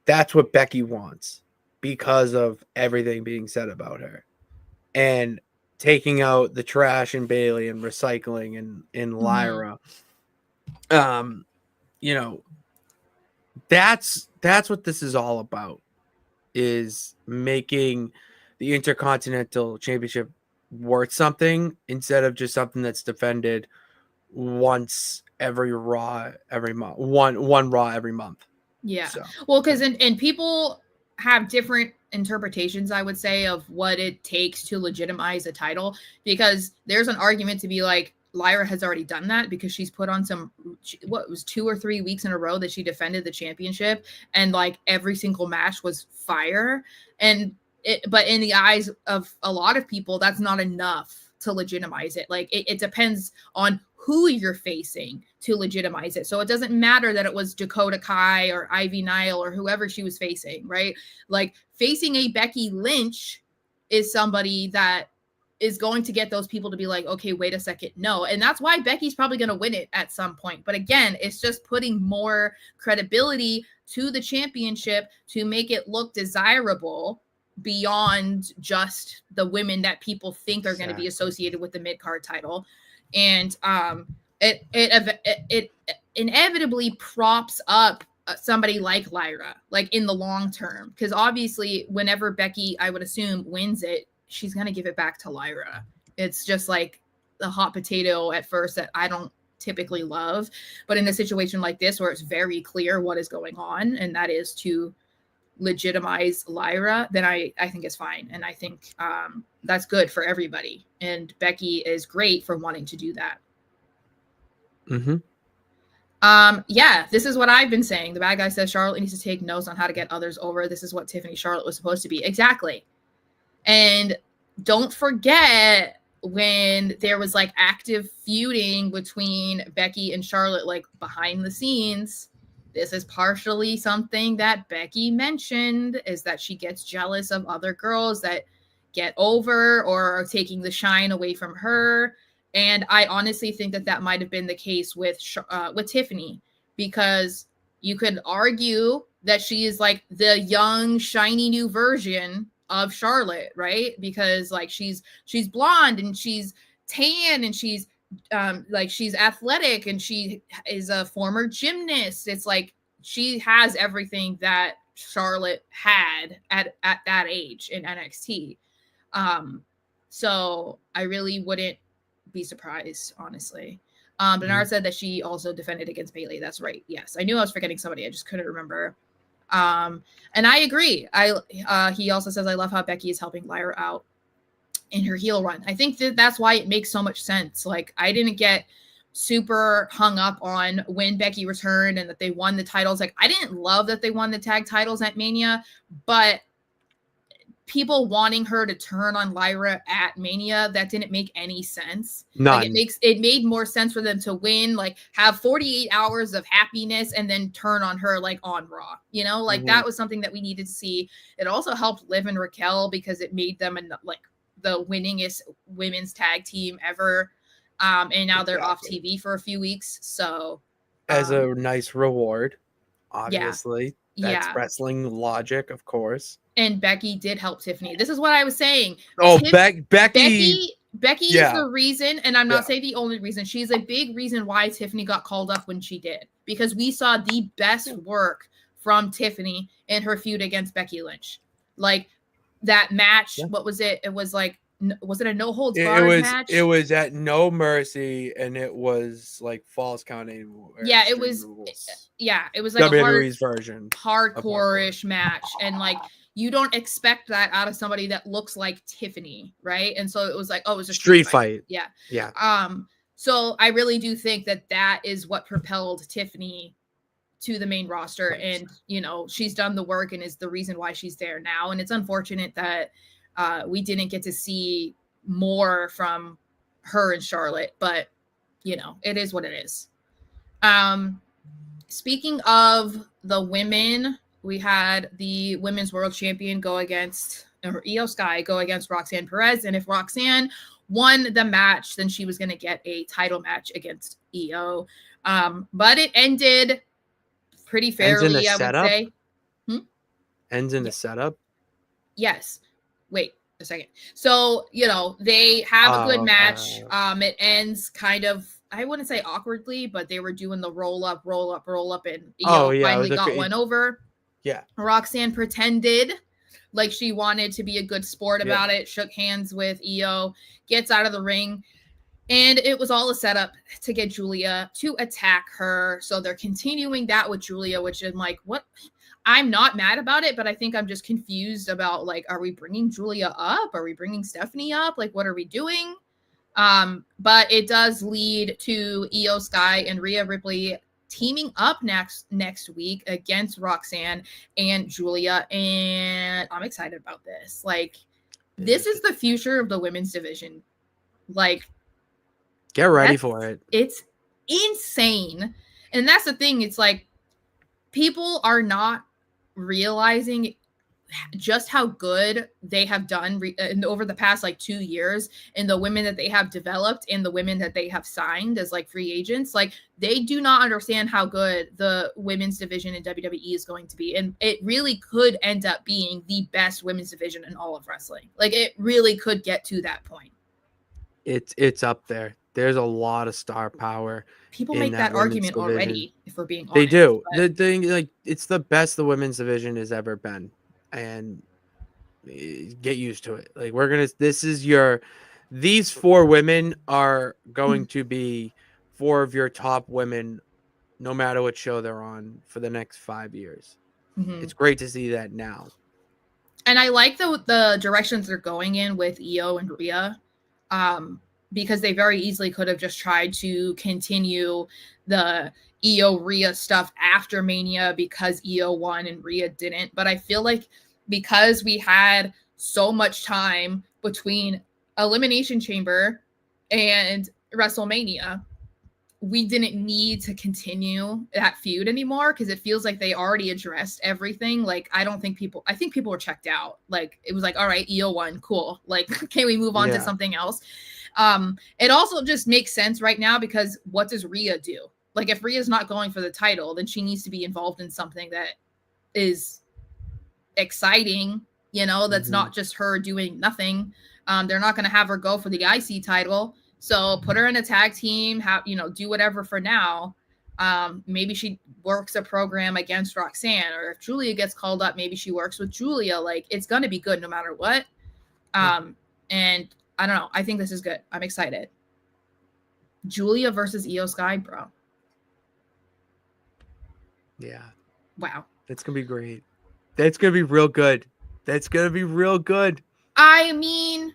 S2: That's what Becky wants, because of everything being said about her, and taking out the trash in Bailey and recycling in Lyra. That's what this is all about, is making the Intercontinental Championship worth something instead of just something that's defended once every Raw every month, one Raw every month.
S4: Yeah.
S2: So
S4: Well, because and people have different interpretations, I would say, of what it takes to legitimize a title, because there's an argument to be like, Lyra has already done that because she's put on what was 2 or 3 weeks in a row that she defended the championship, and like every single match was fire. But in the eyes of a lot of people, that's not enough to legitimize it. Like it depends on who you're facing to legitimize it. So it doesn't matter that it was Dakota Kai or Ivy Nile or whoever she was facing, right? Like facing a Becky Lynch is somebody that is going to get those people to be like, okay, wait a second, no. And that's why Becky's probably going to win it at some point. But again, it's just putting more credibility to the championship to make it look desirable beyond just the women that people think are going to be associated with the mid-card title. And it inevitably props up somebody like Lyra, like in the long term, because obviously whenever Becky, I would assume, wins it, she's going to give it back to Lyra. It's just like the hot potato at first that I don't typically love. But in a situation like this where it's very clear what is going on, and that is to legitimize Lyra, then I think it's fine. And I think that's good for everybody. And Becky is great for wanting to do that.
S2: Mm-hmm.
S4: Yeah, this is what I've been saying. The bad guy says Charlotte needs to take notes on how to get others over. This is what Tiffany Charlotte was supposed to be. Exactly. And don't forget when there was like active feuding between Becky and Charlotte, like behind the scenes. This is partially something that Becky mentioned, is that she gets jealous of other girls that get over or are taking the shine away from her. And I honestly think that that might have been the case with Tiffany, because you could argue that she is like the young, shiny new version of Charlotte, right? Because like she's blonde and she's tan and she's like she's athletic and she is a former gymnast. It's like she has everything that Charlotte had at that age in NXT. So I really wouldn't be surprised, honestly. Bernard said that she also defended against Bayley. That's right. Yes, I knew I was forgetting somebody. I just couldn't remember. And I agree. He also says, I love how Becky is helping Lyra out in her heel run. I think that's why it makes so much sense. Like, I didn't get super hung up on when Becky returned and that they won the titles. Like, I didn't love that they won the tag titles at Mania, but people wanting her to turn on Lyra at Mania, that didn't make any sense.
S2: None.
S4: Like, it made more sense for them to win, like have 48 hours of happiness and then turn on her like on Raw, you know, like that was something that we needed to see. It also helped Liv and Raquel because it made them like the winningest women's tag team ever. And now they're off TV for a few weeks. So
S2: as a nice reward, obviously.
S4: Yeah.
S2: That's wrestling logic, of course.
S4: And Becky did help Tiffany. This is what I was saying.
S2: Oh, Becky
S4: is the reason, and I'm not saying the only reason. She's a big reason why Tiffany got called up when she did, because we saw the best work from Tiffany in her feud against Becky Lynch. Like that match, what was it? It was like, was it a no holds barred match?
S2: It was at No Mercy, and it was like false counting.
S4: Yeah, it was. Yeah, it was
S2: like WWE's version,
S4: hardcore-ish match, and like you don't expect that out of somebody that looks like Tiffany, right? And so it was like, oh, it was a street fight. Yeah. So I really do think that is what propelled Tiffany to the main roster, and you know, she's done the work and is the reason why she's there now. And it's unfortunate that we didn't get to see more from her and Charlotte, but you know, it is what it is. Speaking of the women, we had the women's world champion Io Sky go against Roxanne Perez. And if Roxanne won the match, then she was going to get a title match against Io. But it ended pretty fairly, I would say.
S2: Ends in the setup?
S4: Yes. Wait a second. So, you know, they have a good match. It ends kind of, I wouldn't say awkwardly, but they were doing the roll up, and Io finally got one over.
S2: Yeah.
S4: Roxanne pretended Like she wanted to be a good sport about it, shook hands with Io, gets out of the ring. And it was all a setup to get Julia to attack her. So they're continuing that with Julia, which I'm like, what? I'm not mad about it, but I think I'm just confused about, like, are we bringing Julia up? Are we bringing Stephanie up? Like, what are we doing? But it does lead to Io Sky and Rhea Ripley teaming up next week against Roxanne and Julia. And I'm excited about this. Like, this is the future of the women's division. Like,
S2: get ready for it.
S4: It's insane. And that's the thing. It's like people are not realizing just how good they have done over the past like 2 years, and the women that they have developed and the women that they have signed as like free agents. Like, they do not understand how good the women's division in WWE is going to be. And it really could end up being the best women's division in all of wrestling. Like, it really could get to that point.
S2: It's up there. There's a lot of star power.
S4: People make that argument already, if we're being honest.
S2: They do. The thing, like, it's the best the women's division has ever been, and get used to it. Like, these 4 women are going to be 4 of your top women, no matter what show they're on, for the next 5 years. Mm-hmm. It's great to see that now.
S4: And I like the directions they're going in with Io and Rhea. Because they very easily could have just tried to continue the Io Rhea stuff after Mania because Io won and Rhea didn't. But I feel like because we had so much time between Elimination Chamber and WrestleMania, we didn't need to continue that feud anymore because it feels like they already addressed everything. Like, I think people were checked out. Like, it was like, all right, Io won, cool. Like, can we move on to something else? It also just makes sense right now because what does Rhea do? Like, if Rhea's not going for the title, then she needs to be involved in something that is exciting, that's not just her doing nothing. They're not going to have her go for the IC title. So put her in a tag team, do whatever for now. Maybe she works a program against Roxanne, or if Julia gets called up, maybe she works with Julia. Like, it's going to be good no matter what. And I don't know. I think this is good. I'm excited. Julia versus Io Sky, bro.
S2: Yeah.
S4: Wow.
S2: That's going to be great. That's going to be real good. That's going to be real good.
S4: I mean,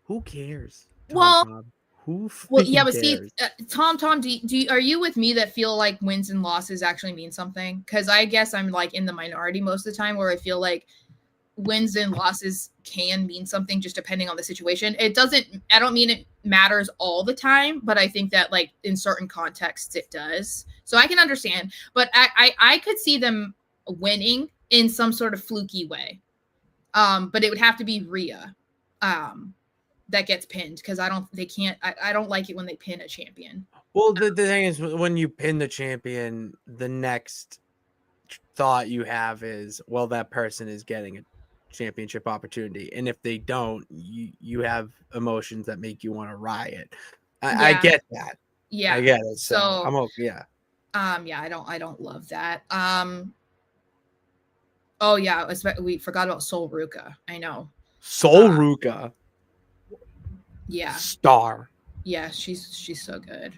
S2: who cares?
S4: Tom? But
S2: cares?
S4: see, Tom, are you with me that feel like wins and losses actually mean something? Because I guess I'm like in the minority most of the time where I feel like wins and losses can mean something just depending on the situation. I don't mean it matters all the time, but I think that like in certain contexts it does. So I can understand, but I could see them winning in some sort of fluky way. But it would have to be Rhea that gets pinned because I don't like it when they pin a champion.
S2: Well, the thing is, when you pin the champion, the next thought you have is, well, that person is getting a championship opportunity, and if they don't, you have emotions that make you want to riot. I get that.
S4: Yeah,
S2: I get it. So I'm okay. Yeah.
S4: I don't love that. Oh yeah, we forgot about Sol Ruka. I know.
S2: Sol Ruka.
S4: Yeah.
S2: Star.
S4: Yeah, she's so good.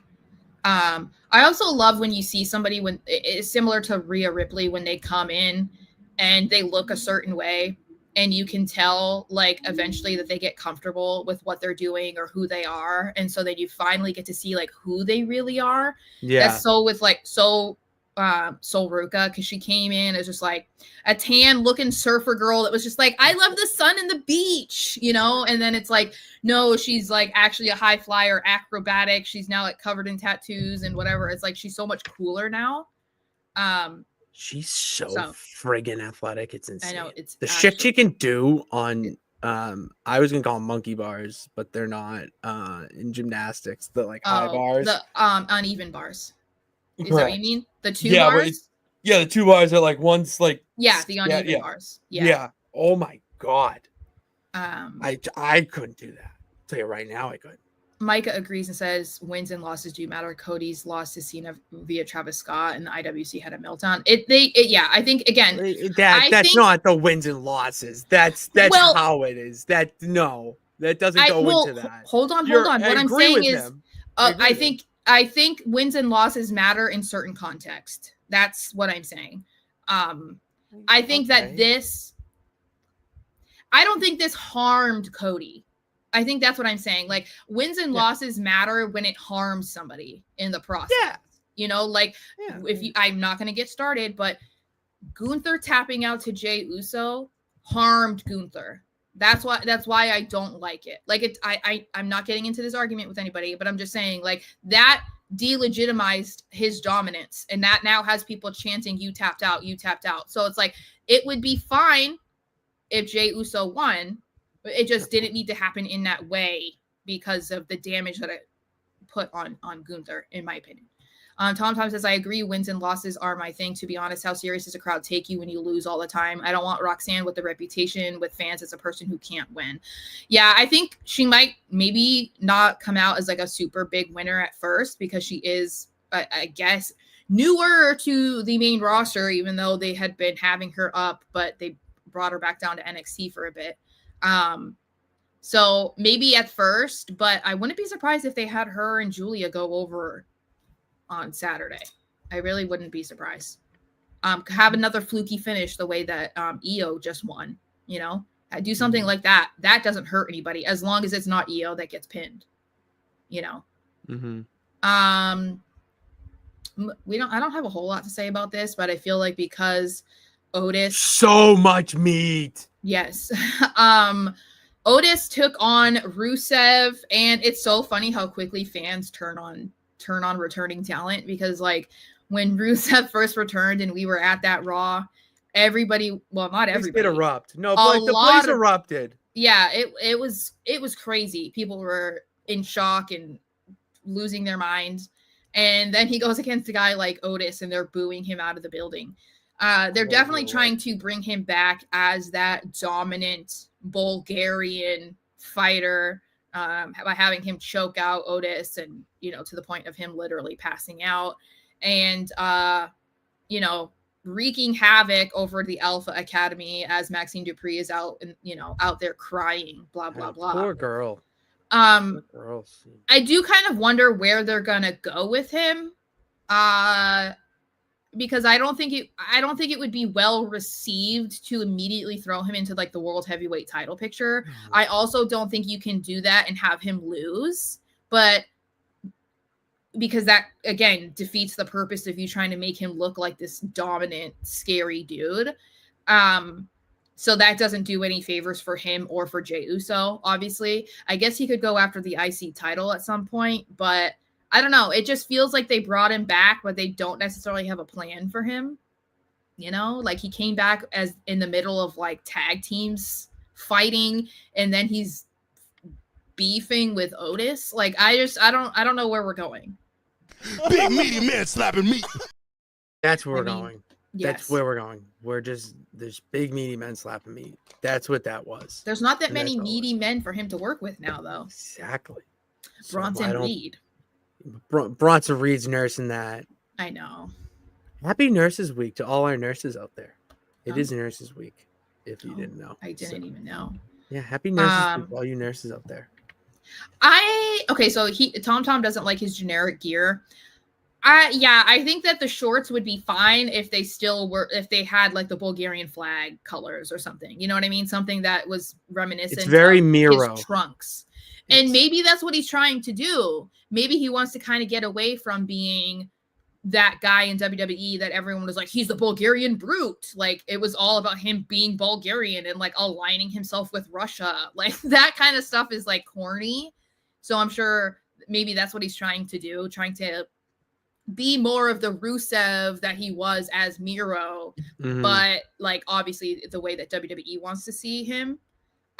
S4: I also love when you see somebody when it's similar to Rhea Ripley when they come in and they look a certain way. And you can tell, like, eventually that they get comfortable with what they're doing or who they are. And so then you finally get to see, like, who they really are. Yeah. That's so with, like, Sol Ruka, because she came in as just, like, a tan-looking surfer girl that was just like, I love the sun and the beach, And then it's like, no, she's, like, actually a high flyer acrobatic. She's now, like, covered in tattoos and whatever. It's like she's so much cooler now.
S2: She's so friggin' athletic. It's insane.
S4: I know, it's
S2: the shit she can do on I was gonna call them monkey bars, but they're not in gymnastics, the like high bars.
S4: The uneven bars. Is that what you mean? The 2 bars?
S2: The 2 bars are like one's like
S4: the uneven bars.
S2: Yeah. Oh my god. I couldn't do that. I'll tell you right now I could.
S4: Micah agrees and says wins and losses do matter. Cody's lost to Cena via Travis Scott, and the IWC had a meltdown. Yeah. I think again,
S2: that's not the wins and losses. That's how it is. That doesn't go into that.
S4: Hold on. What I'm saying is, I think wins and losses matter in certain context. That's what I'm saying. I think that I don't think this harmed Cody. I think that's what I'm saying. Like wins and losses matter when it harms somebody in the process. Yeah. You know, like I'm not going to get started, but Gunther tapping out to Jey Uso harmed Gunther. That's why I don't like it. Like I'm not getting into this argument with anybody, but I'm just saying like that delegitimized his dominance, and that now has people chanting you tapped out. So it's like it would be fine if Jey Uso won. It just didn't need to happen in that way because of the damage that it put on Gunther, in my opinion. Tom says, I agree. Wins and losses are my thing. To be honest, how serious does a crowd take you when you lose all the time? I don't want Roxanne with the reputation with fans as a person who can't win. Yeah, I think she might maybe not come out as like a super big winner at first because she is, I guess, newer to the main roster, even though they had been having her up, but they brought her back down to NXT for a bit. So maybe at first, but I wouldn't be surprised if they had her and Julia go over on Saturday. I really wouldn't be surprised. Have another fluky finish the way that Io just won, you know? Do something like that. That doesn't hurt anybody as long as it's not Io that gets pinned, you know? I don't have a whole lot to say about this, but I feel like because Otis,
S2: so much meat.
S4: Yes. Otis took on Rusev, and it's so funny how quickly fans turn on returning talent, because like when Rusev first returned and we were at that Raw, everybody, well, not everybody,
S2: did erupt. No, but the place erupted.
S4: Yeah, it was crazy. People were in shock and losing their minds. And then he goes against a guy like Otis and they're booing him out of the building. They're definitely trying to bring him back as that dominant Bulgarian fighter, by having him choke out Otis and, you know, to the point of him literally passing out and, you know, wreaking havoc over the Alpha Academy as Maxine Dupree is out and, you know, out there crying, blah, blah, blah.
S2: Poor girl.
S4: I do kind of wonder where they're going to go with him. Because I don't think it would be well received to immediately throw him into like the world heavyweight title picture. I also don't think you can do that and have him lose, but because that again defeats the purpose of you trying to make him look like this dominant, scary dude. So that doesn't do any favors for him or for Jey Uso. Obviously, I guess he could go after the IC title at some point, but I don't know. It just feels like they brought him back, but they don't necessarily have a plan for him. You know, like he came back as in the middle of like tag teams fighting, and then he's beefing with Otis. Like I don't know where we're going.
S1: Big meaty man slapping meat.
S2: That's where we're going.
S4: Yes.
S2: That's where we're going. There's big meaty men slapping meat. That's what that was.
S4: There's not that many meaty men for him to work with now, though.
S2: Exactly.
S4: Bronson Reed.
S2: Bronson Reed's nursing that.
S4: I know.
S2: Happy Nurses Week to all our nurses out there. It is Nurses Week, if you didn't know.
S4: I didn't even know.
S2: Yeah, happy Nurses Week to all you nurses out there.
S4: So Tom doesn't like his generic gear. I think that the shorts would be fine if they had like the Bulgarian flag colors or something. You know what I mean? Something that was reminiscent.
S2: It's very
S4: of
S2: Miro.
S4: His trunks. And maybe that's what he's trying to do. Maybe he wants to kind of get away from being that guy in WWE that everyone was like, he's the Bulgarian brute. Like it was all about him being Bulgarian and like aligning himself with Russia. Like that kind of stuff is like corny. So I'm sure maybe that's what he's trying to do, trying to be more of the Rusev that he was as Miro, but like obviously the way that WWE wants to see him.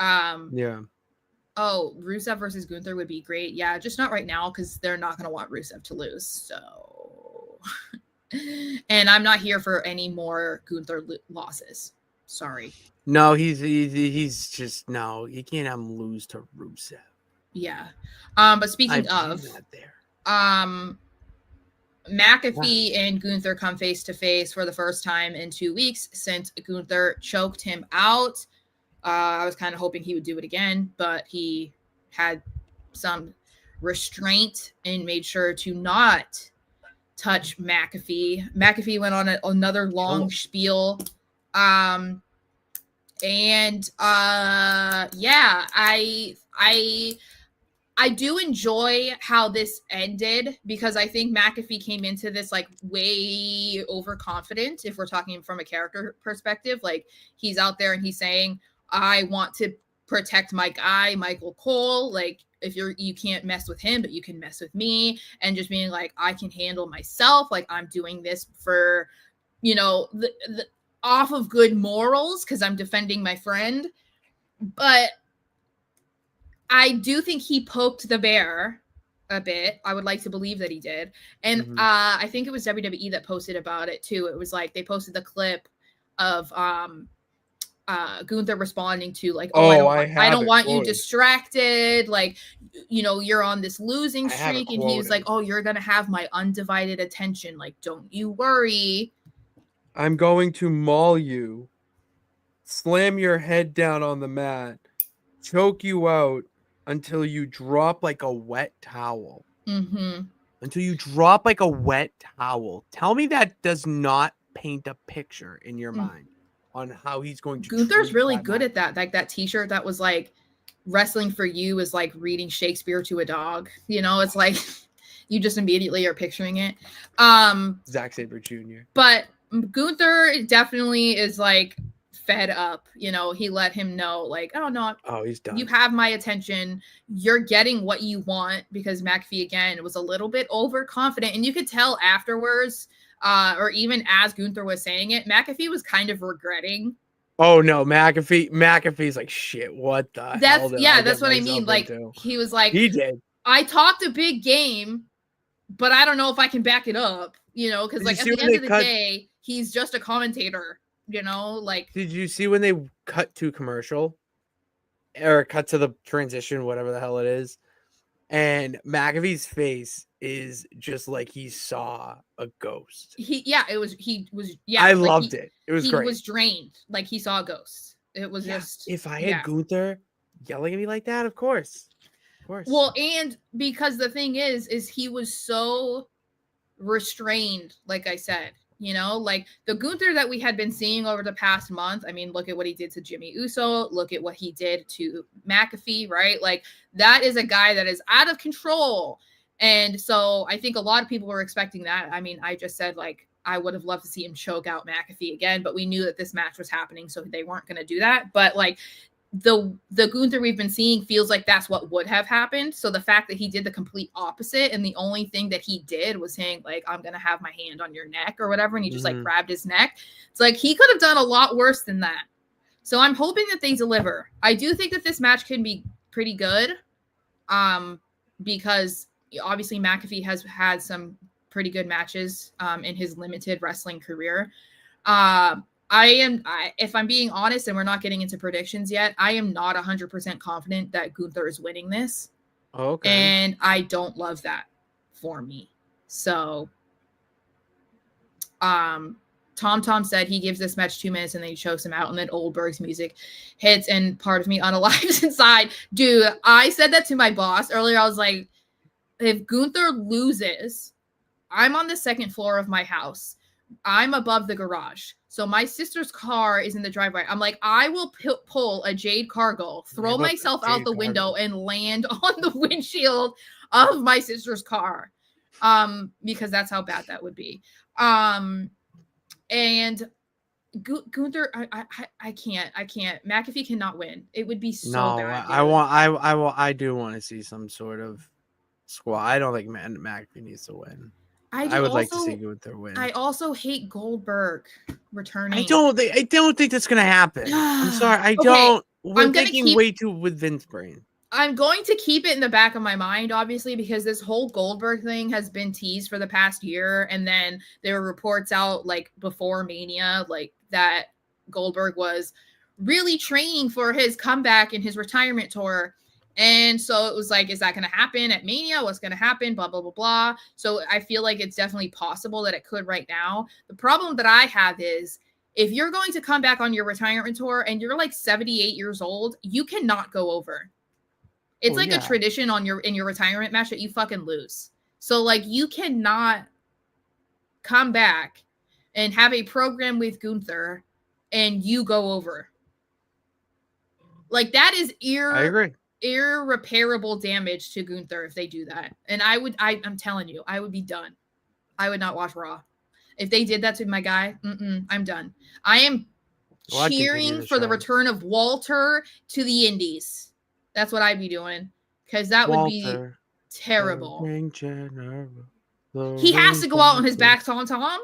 S2: Yeah.
S4: Oh, Rusev versus Gunther would be great. Yeah, just not right now because they're not going to want Rusev to lose. So, and I'm not here for any more Gunther losses. Sorry.
S2: No, he's just no. You can't have him lose to Rusev.
S4: Yeah. But speaking
S2: I've
S4: of,
S2: seen that there.
S4: McAfee and Gunther come face to face for the first time in 2 weeks since Gunther choked him out. I was kind of hoping he would do it again, but he had some restraint and made sure to not touch McAfee. McAfee went on another long spiel. Yeah, I do enjoy how this ended because I think McAfee came into this like way overconfident. If we're talking from a character perspective, like he's out there and he's saying, "I want to protect my guy, Michael Cole. Like if you can't mess with him, but you can mess with me," and just being like, "I can handle myself. Like I'm doing this for, the off of good morals because I'm defending my friend." But I do think he poked the bear a bit. I would like to believe that he did. And I think it was WWE that posted about it too. It was like they posted the clip of Gunther responding to like, I don't want you distracted. Like, you're on this losing streak. And he was like, "Oh, you're going to have my undivided attention. Like, don't you worry.
S2: I'm going to maul you, slam your head down on the mat, choke you out until you drop like a wet towel."
S4: Mm-hmm.
S2: Until you drop like a wet towel. Tell me that does not paint a picture in your mind on how he's going to.
S4: Gunther's really good at that. Like that T-shirt that was like, "Wrestling for you is like reading Shakespeare to a dog." It's like you just immediately are picturing it.
S2: Zack Sabre Jr.
S4: But Gunther definitely is like fed up. He let him know, like, "Oh no,
S2: he's done.
S4: You have my attention. You're getting what you want," because McAfee again was a little bit overconfident, and you could tell afterwards, or even as Gunther was saying it, McAfee was kind of regretting.
S2: Oh no, McAfee's like, "Shit, what the hell?"
S4: That's what I mean. Like he was like,
S2: he did.
S4: "I talked a big game, but I don't know if I can back it up." Because like at the end of the day, he's just a commentator. Like,
S2: did you see when they cut to commercial or cut to the transition, whatever the hell it is, and McAfee's face is just like he saw a ghost.
S4: I
S2: loved it. It was great.
S4: He was drained, like he saw a ghost. It was just,
S2: if I had Gunther yelling at me like that, of course.
S4: Well, and because the thing is he was so restrained, like I said. Like the Gunther that we had been seeing over the past month. I mean, look at what he did to Jimmy Uso. Look at what he did to McAfee, right? Like that is a guy that is out of control. And so I think a lot of people were expecting that. I mean, I just said like I would have loved to see him choke out McAfee again, but we knew that this match was happening, so they weren't going to do that. But like the Gunther we've been seeing feels like that's what would have happened. So the fact that he did the complete opposite, and the only thing that he did was saying like, "I'm gonna have my hand on your neck" or whatever, and he just like grabbed his neck. It's like he could have done a lot worse than that. So I'm hoping that they deliver. I do think that this match can be pretty good, because obviously McAfee has had some pretty good matches in his limited wrestling career. If I'm being honest, and we're not getting into predictions yet, I am not 100% confident that Gunther is winning this.
S2: Okay.
S4: And I don't love that for me. So, Tom said he gives this match 2 minutes and then he chokes him out, and then Oldberg's music hits and part of me unalives inside. Dude, I said that to my boss earlier. I was like, if Gunther loses, I'm on the second floor of my house. I'm above the garage. So my sister's car is in the driveway. I'm like, I will pull a Jade Cargill, throw myself out the window, and land on the windshield of my sister's car. Because that's how bad that would be. And Gunther, I can't. McAfee cannot win. It would be so bad. Dude.
S2: I do want to see some sort of squad. I don't think McAfee needs to win. I would like to see Gunther win.
S4: I also hate Goldberg returning.
S2: I don't think that's gonna happen. I'm sorry. I don't. We're thinking way too with Vince brain.
S4: I'm going to keep it in the back of my mind, obviously, because this whole Goldberg thing has been teased for the past year, and then there were reports out like before Mania, like that Goldberg was really training for his comeback and his retirement tour. And so it was like, is that going to happen at Mania? What's going to happen? Blah, blah, blah, blah. So I feel like it's definitely possible that it could right now. The problem that I have is if you're going to come back on your retirement tour and you're like 78 years old, you cannot go over. It's like a tradition in your retirement match that you fucking lose. So like you cannot come back and have a program with Gunther and you go over. Like that is
S2: I agree.
S4: Irreparable damage to Gunther if they do that. And I'm telling you, I would be done. I would not watch Raw. If they did that to my guy, I'm done. I am cheering for the return of Walter to the Indies. That's what I'd be doing. Because that would be terrible. He has to go out on his back Tom.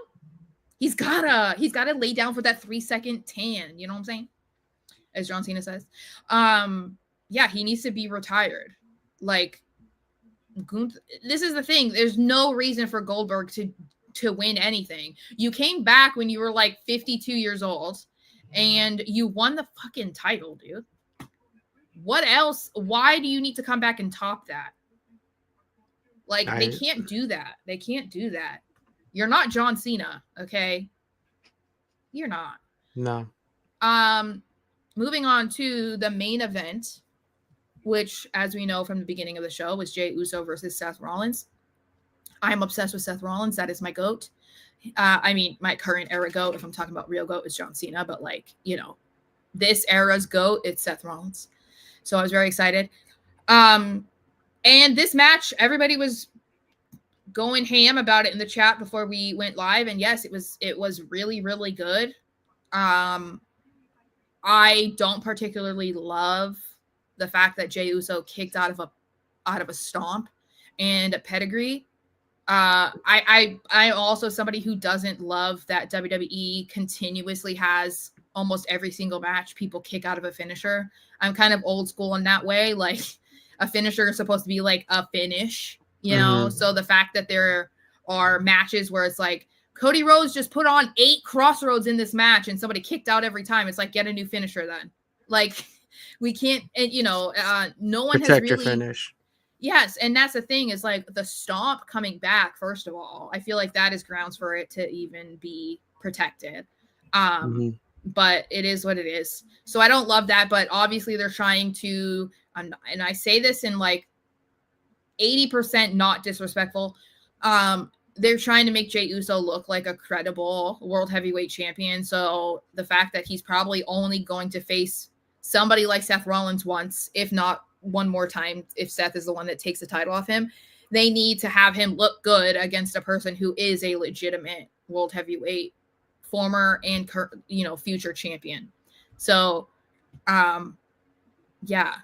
S4: He's gotta lay down for that 3-second tan. You know what I'm saying? As John Cena says. Yeah, he needs to be retired. Like, this is the thing. There's no reason for Goldberg to win anything. You came back when you were like 52 years old and you won the fucking title, dude. What else? Why do you need to come back and top that? Like, they can't do that. They can't do that. You're not John Cena, okay? You're not.
S2: No.
S4: Moving on to the main event, which, as we know from the beginning of the show, was Jey Uso versus Seth Rollins. I'm obsessed with Seth Rollins. That is my GOAT. I mean, my current era GOAT, if I'm talking about real GOAT, is John Cena. But, like, you know, this era's GOAT, it's Seth Rollins. So I was very excited. And this match, everybody was going ham about it in the chat before we went live. And yes, it was really, really good. I don't particularly love the fact that Jey Uso kicked out of a stomp and a pedigree. I'm also somebody who doesn't love that WWE continuously has almost every single match people kick out of a finisher. I'm kind of old school in that way. Like, a finisher is supposed to be like a finish, you know? So the fact that there are matches where it's like Cody Rhodes just put on 8 crossroads in this match and somebody kicked out every time. It's like, get a new finisher then. Like, we can't, you know, no one
S2: Protect
S4: has
S2: your
S4: really.
S2: finish.
S4: Yes, and that's the thing is like the stomp coming back, first of all. I feel like that is grounds for it to even be protected. But it is what it is. So I don't love that, but obviously they're trying to, and I say this in like 80% not disrespectful. They're trying to make Jey Uso look like a credible world heavyweight champion. So the fact that he's probably only going to face somebody like Seth Rollins once, if not one more time, if Seth is the one that takes the title off him, they need to have him look good against a person who is a legitimate world heavyweight former and, you know, future champion. So, yeah.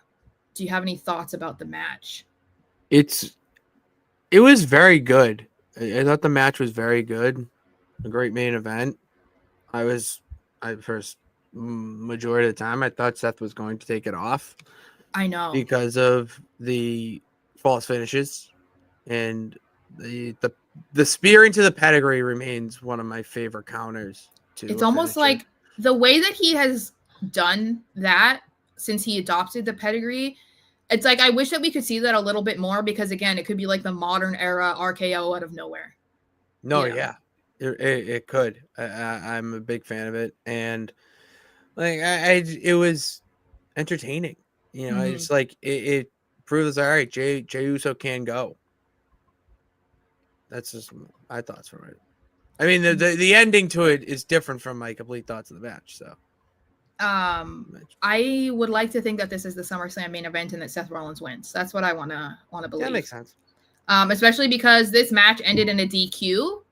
S4: Do you have any thoughts about the match?
S2: It was very good. I thought the match was very good. A great main event. First majority of the time, I thought Seth was going to take it off.
S4: I know.
S2: Because of the false finishes and the spear into the pedigree remains one of my favorite counters.
S4: It's almost like the way that he has done that since he adopted the pedigree. It's like, I wish that we could see that a little bit more because, again, it could be like the modern era RKO out of nowhere.
S2: No, yeah, it could. I'm a big fan of it. And like, it was entertaining. You know, it's like, it proves, all right, Jey Uso can go. That's just my thoughts from it. I mean, the ending to it is different from my complete thoughts of the match. So,
S4: I would like to think that this is the SummerSlam main event and that Seth Rollins wins. That's what I want to believe.
S2: That makes sense.
S4: Especially because this match ended in a DQ.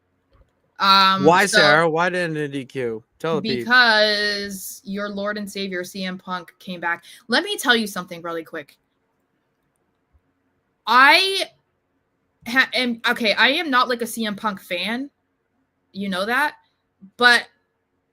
S2: Why, Sarah? Why didn't it DQ? Tell the
S4: because your Lord and Savior CM Punk came back. Let me tell you something really quick. I am not like a CM Punk fan. You know that. But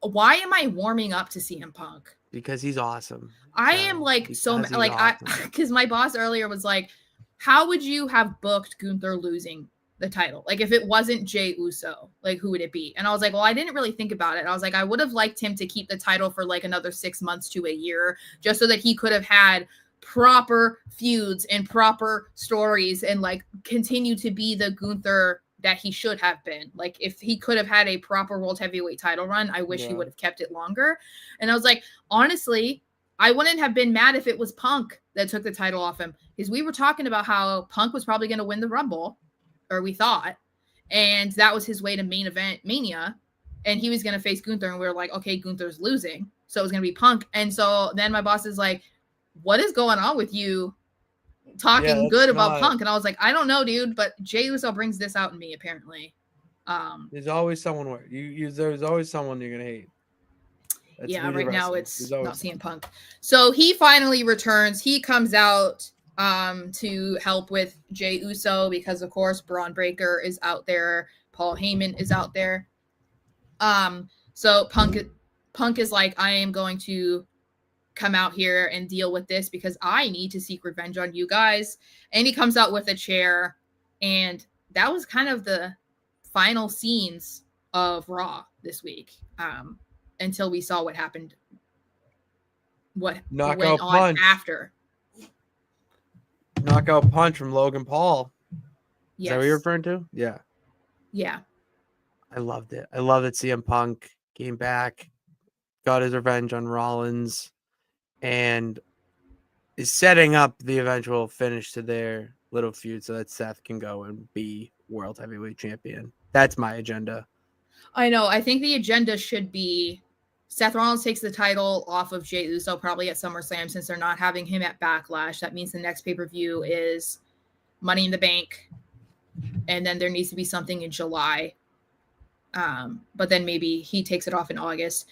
S4: why am I warming up to CM Punk?
S2: Because he's awesome.
S4: I am like because my boss earlier was like, how would you have booked Gunther losing the title? Like, if it wasn't Jey Uso, like, who would it be? And I was like, well, I didn't really think about it. I was like, I would have liked him to keep the title for like another 6 months to a year, just so that he could have had proper feuds and proper stories and like continue to be the Gunther that he should have been. Like if he could have had a proper world heavyweight title run, I wish he would have kept it longer. And I was like, honestly, I wouldn't have been mad if it was Punk that took the title off him, because we were talking about how Punk was probably going to win the Rumble, or we thought, and that was his way to main event Mania, and he was going to face Gunther, and we were like, okay, Gunther's losing, so it was going to be Punk. And so then my boss is like, what is going on with you talking good about Punk? And I was like, I don't know, dude, but Jey Uso brings this out in me, apparently.
S2: There's always someone where there's always someone you're gonna hate. That's
S4: right now it's not CM Punk. So he finally returns. He comes out to help with Jey Uso because, of course, Braun Breaker is out there. Paul Heyman is out there. So Punk is like, I am going to come out here and deal with this because I need to seek revenge on you guys. And he comes out with a chair. And that was kind of the final scenes of Raw this week. Until we saw what happened, what went on after.
S2: Knockout punch from Logan Paul.
S4: Yes.
S2: Is that what you're referring to? Yeah.
S4: Yeah.
S2: I loved it. I love that CM Punk came back, got his revenge on Rollins, and is setting up the eventual finish to their little feud so that Seth can go and be World Heavyweight Champion. That's my agenda.
S4: I know. I think the agenda should be Seth Rollins takes the title off of Jey Uso probably at SummerSlam, since they're not having him at Backlash. That means the next pay-per-view is Money in the Bank, and then there needs to be something in July. But then maybe he takes it off in August.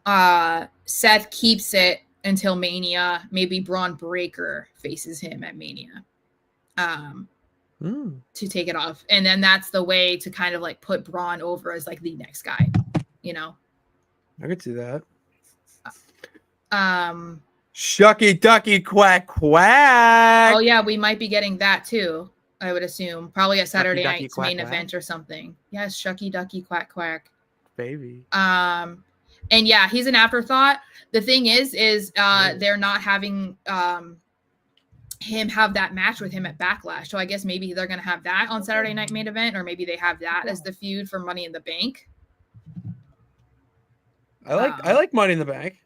S4: Seth keeps it until Mania. Maybe Braun Breaker faces him at Mania to take it off. And then that's the way to kind of like put Braun over as like the next guy, you know?
S2: I could see that.
S4: Shucky
S2: ducky quack quack.
S4: Oh yeah, we might be getting that too. I would assume probably at Saturday night's main event or something. Yes, Shucky ducky quack quack.
S2: Baby.
S4: And yeah, he's an afterthought. The thing is they're not having him have that match with him at Backlash. So I guess maybe they're gonna have that on Saturday night main event, or maybe they have that as the feud for Money in the Bank.
S2: I like Money in the Bank.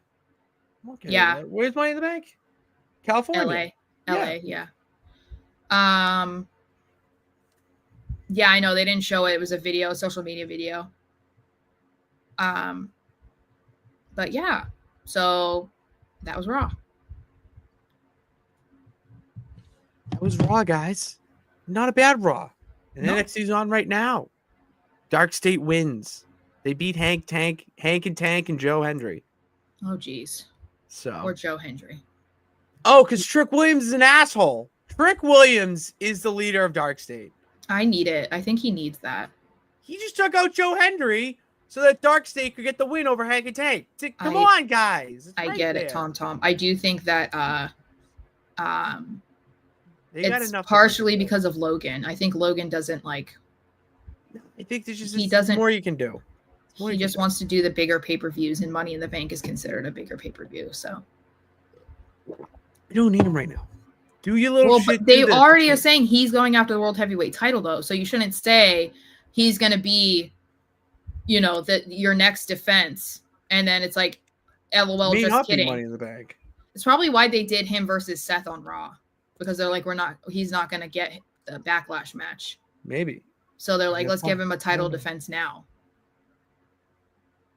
S2: Okay,
S4: yeah.
S2: Where's Money in the Bank? California.
S4: LA, yeah. Yeah, I know they didn't show it. It was a video, social media video. But yeah, so that was Raw.
S2: That was Raw, guys. Not a bad Raw. And NXT's on right now. Dark State wins. They beat Hank and Tank and Joe Hendry.
S4: Oh, geez. Or Joe Hendry.
S2: Oh, because Trick Williams is an asshole. Trick Williams is the leader of Dark State.
S4: I need it. I think he needs that.
S2: He just took out Joe Hendry so that Dark State could get the win over Hank and Tank. Come on, guys.
S4: I get it, Tom. I do think that it's partially because of Logan. I think Logan doesn't like.
S2: I think there's more you can do.
S4: He just wants to do the bigger pay-per-views, and Money in the Bank is considered a bigger pay-per-view. So
S2: you don't need him right now. Do your little shit.
S4: But they already are saying he's going after the World Heavyweight title, though. So you shouldn't say he's going to be, your next defense. And then it's like, LOL, just kidding.
S2: Money in the Bank.
S4: It's probably why they did him versus Seth on Raw, because they're like, he's not going to get the Backlash match.
S2: Maybe.
S4: So they're like, let's give him a title defense now.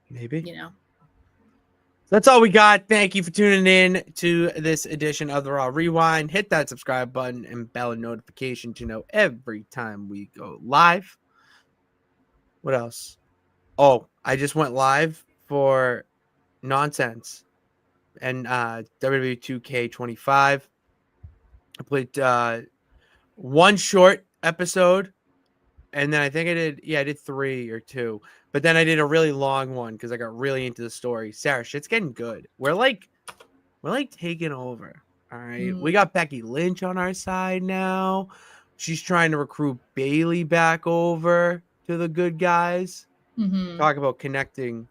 S2: Maybe. That's all we got. Thank you for tuning in to this edition of the Raw Rewind. Hit that subscribe button and bell notification to know every time we go live. What else? Oh, I just went live for Nonsense and WWE 2K25. I played one short episode, and then I think I did 3 or 2. But then I did a really long one because I got really into the story. Sarah, shit's getting good. We're like taking over. All right. We got Becky Lynch on our side now. She's trying to recruit Bailey back over to the good guys. Talk about connecting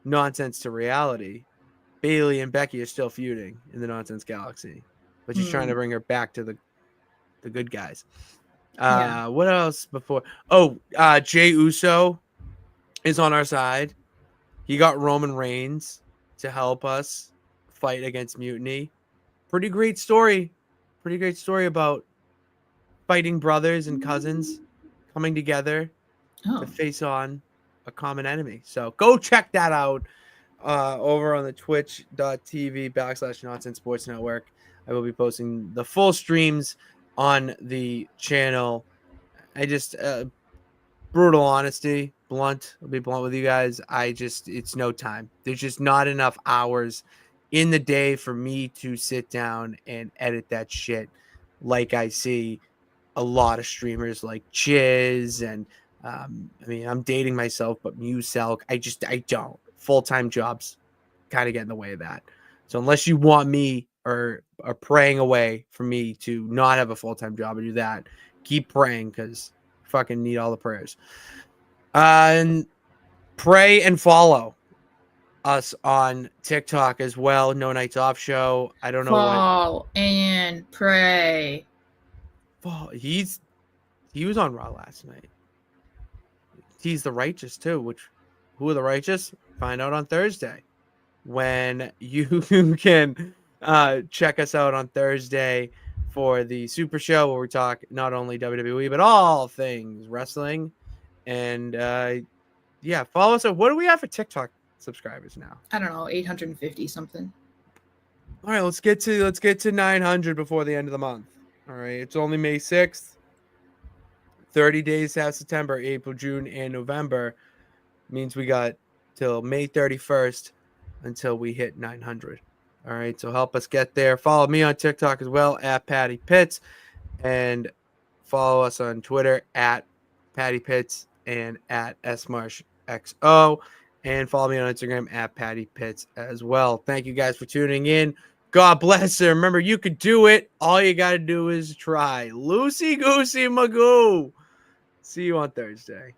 S2: nonsense to reality. Bailey and Becky are still feuding in the Nonsense Galaxy. but she's trying to bring her back to the good guys.
S4: Yeah.
S2: What else before? Oh, Jey Uso is on our side. He got Roman Reigns to help us fight against Mutiny. Pretty great story. Pretty great story about fighting brothers and cousins coming together to
S4: Oh.
S2: face on a common enemy. So go check that out over on the twitch.tv/Nonsense Sports Network. I will be posting the full streams on the channel. I just brutal honesty, blunt. I'll be blunt with you guys. It's no time. There's just not enough hours in the day for me to sit down and edit that shit like I see a lot of streamers like Chiz and I mean, I'm dating myself, but Muselk, I don't. Full-time jobs kind of get in the way of that. So unless you want me or are praying away for me to not have a full-time job and do that, keep praying because fucking need all the prayers. And pray and follow us on TikTok as well. No Nights Off Show. I don't know what.
S4: Fall and pray.
S2: Oh, he was on Raw last night. He's the righteous too. Who are the righteous? Find out on Thursday when you can check us out on Thursday for the Super Show where we talk not only WWE but all things wrestling. And yeah, follow us. What do we have for TikTok subscribers now?
S4: I don't know, 850 something.
S2: All right, let's get to 900 before the end of the month. All right, it's only May 6th. 30 days to have September, April, June, and November. Means we got till May 31st until we hit 900. All right, so help us get there. Follow me on TikTok as well at Patty Pitts, and follow us on Twitter at Patty Pitts and at SMarshXO, and follow me on Instagram at Patty Pitts as well. Thank you guys for tuning in. God bless you. Remember, you could do it. All you got to do is try. Loosey goosey magoo. See you on Thursday.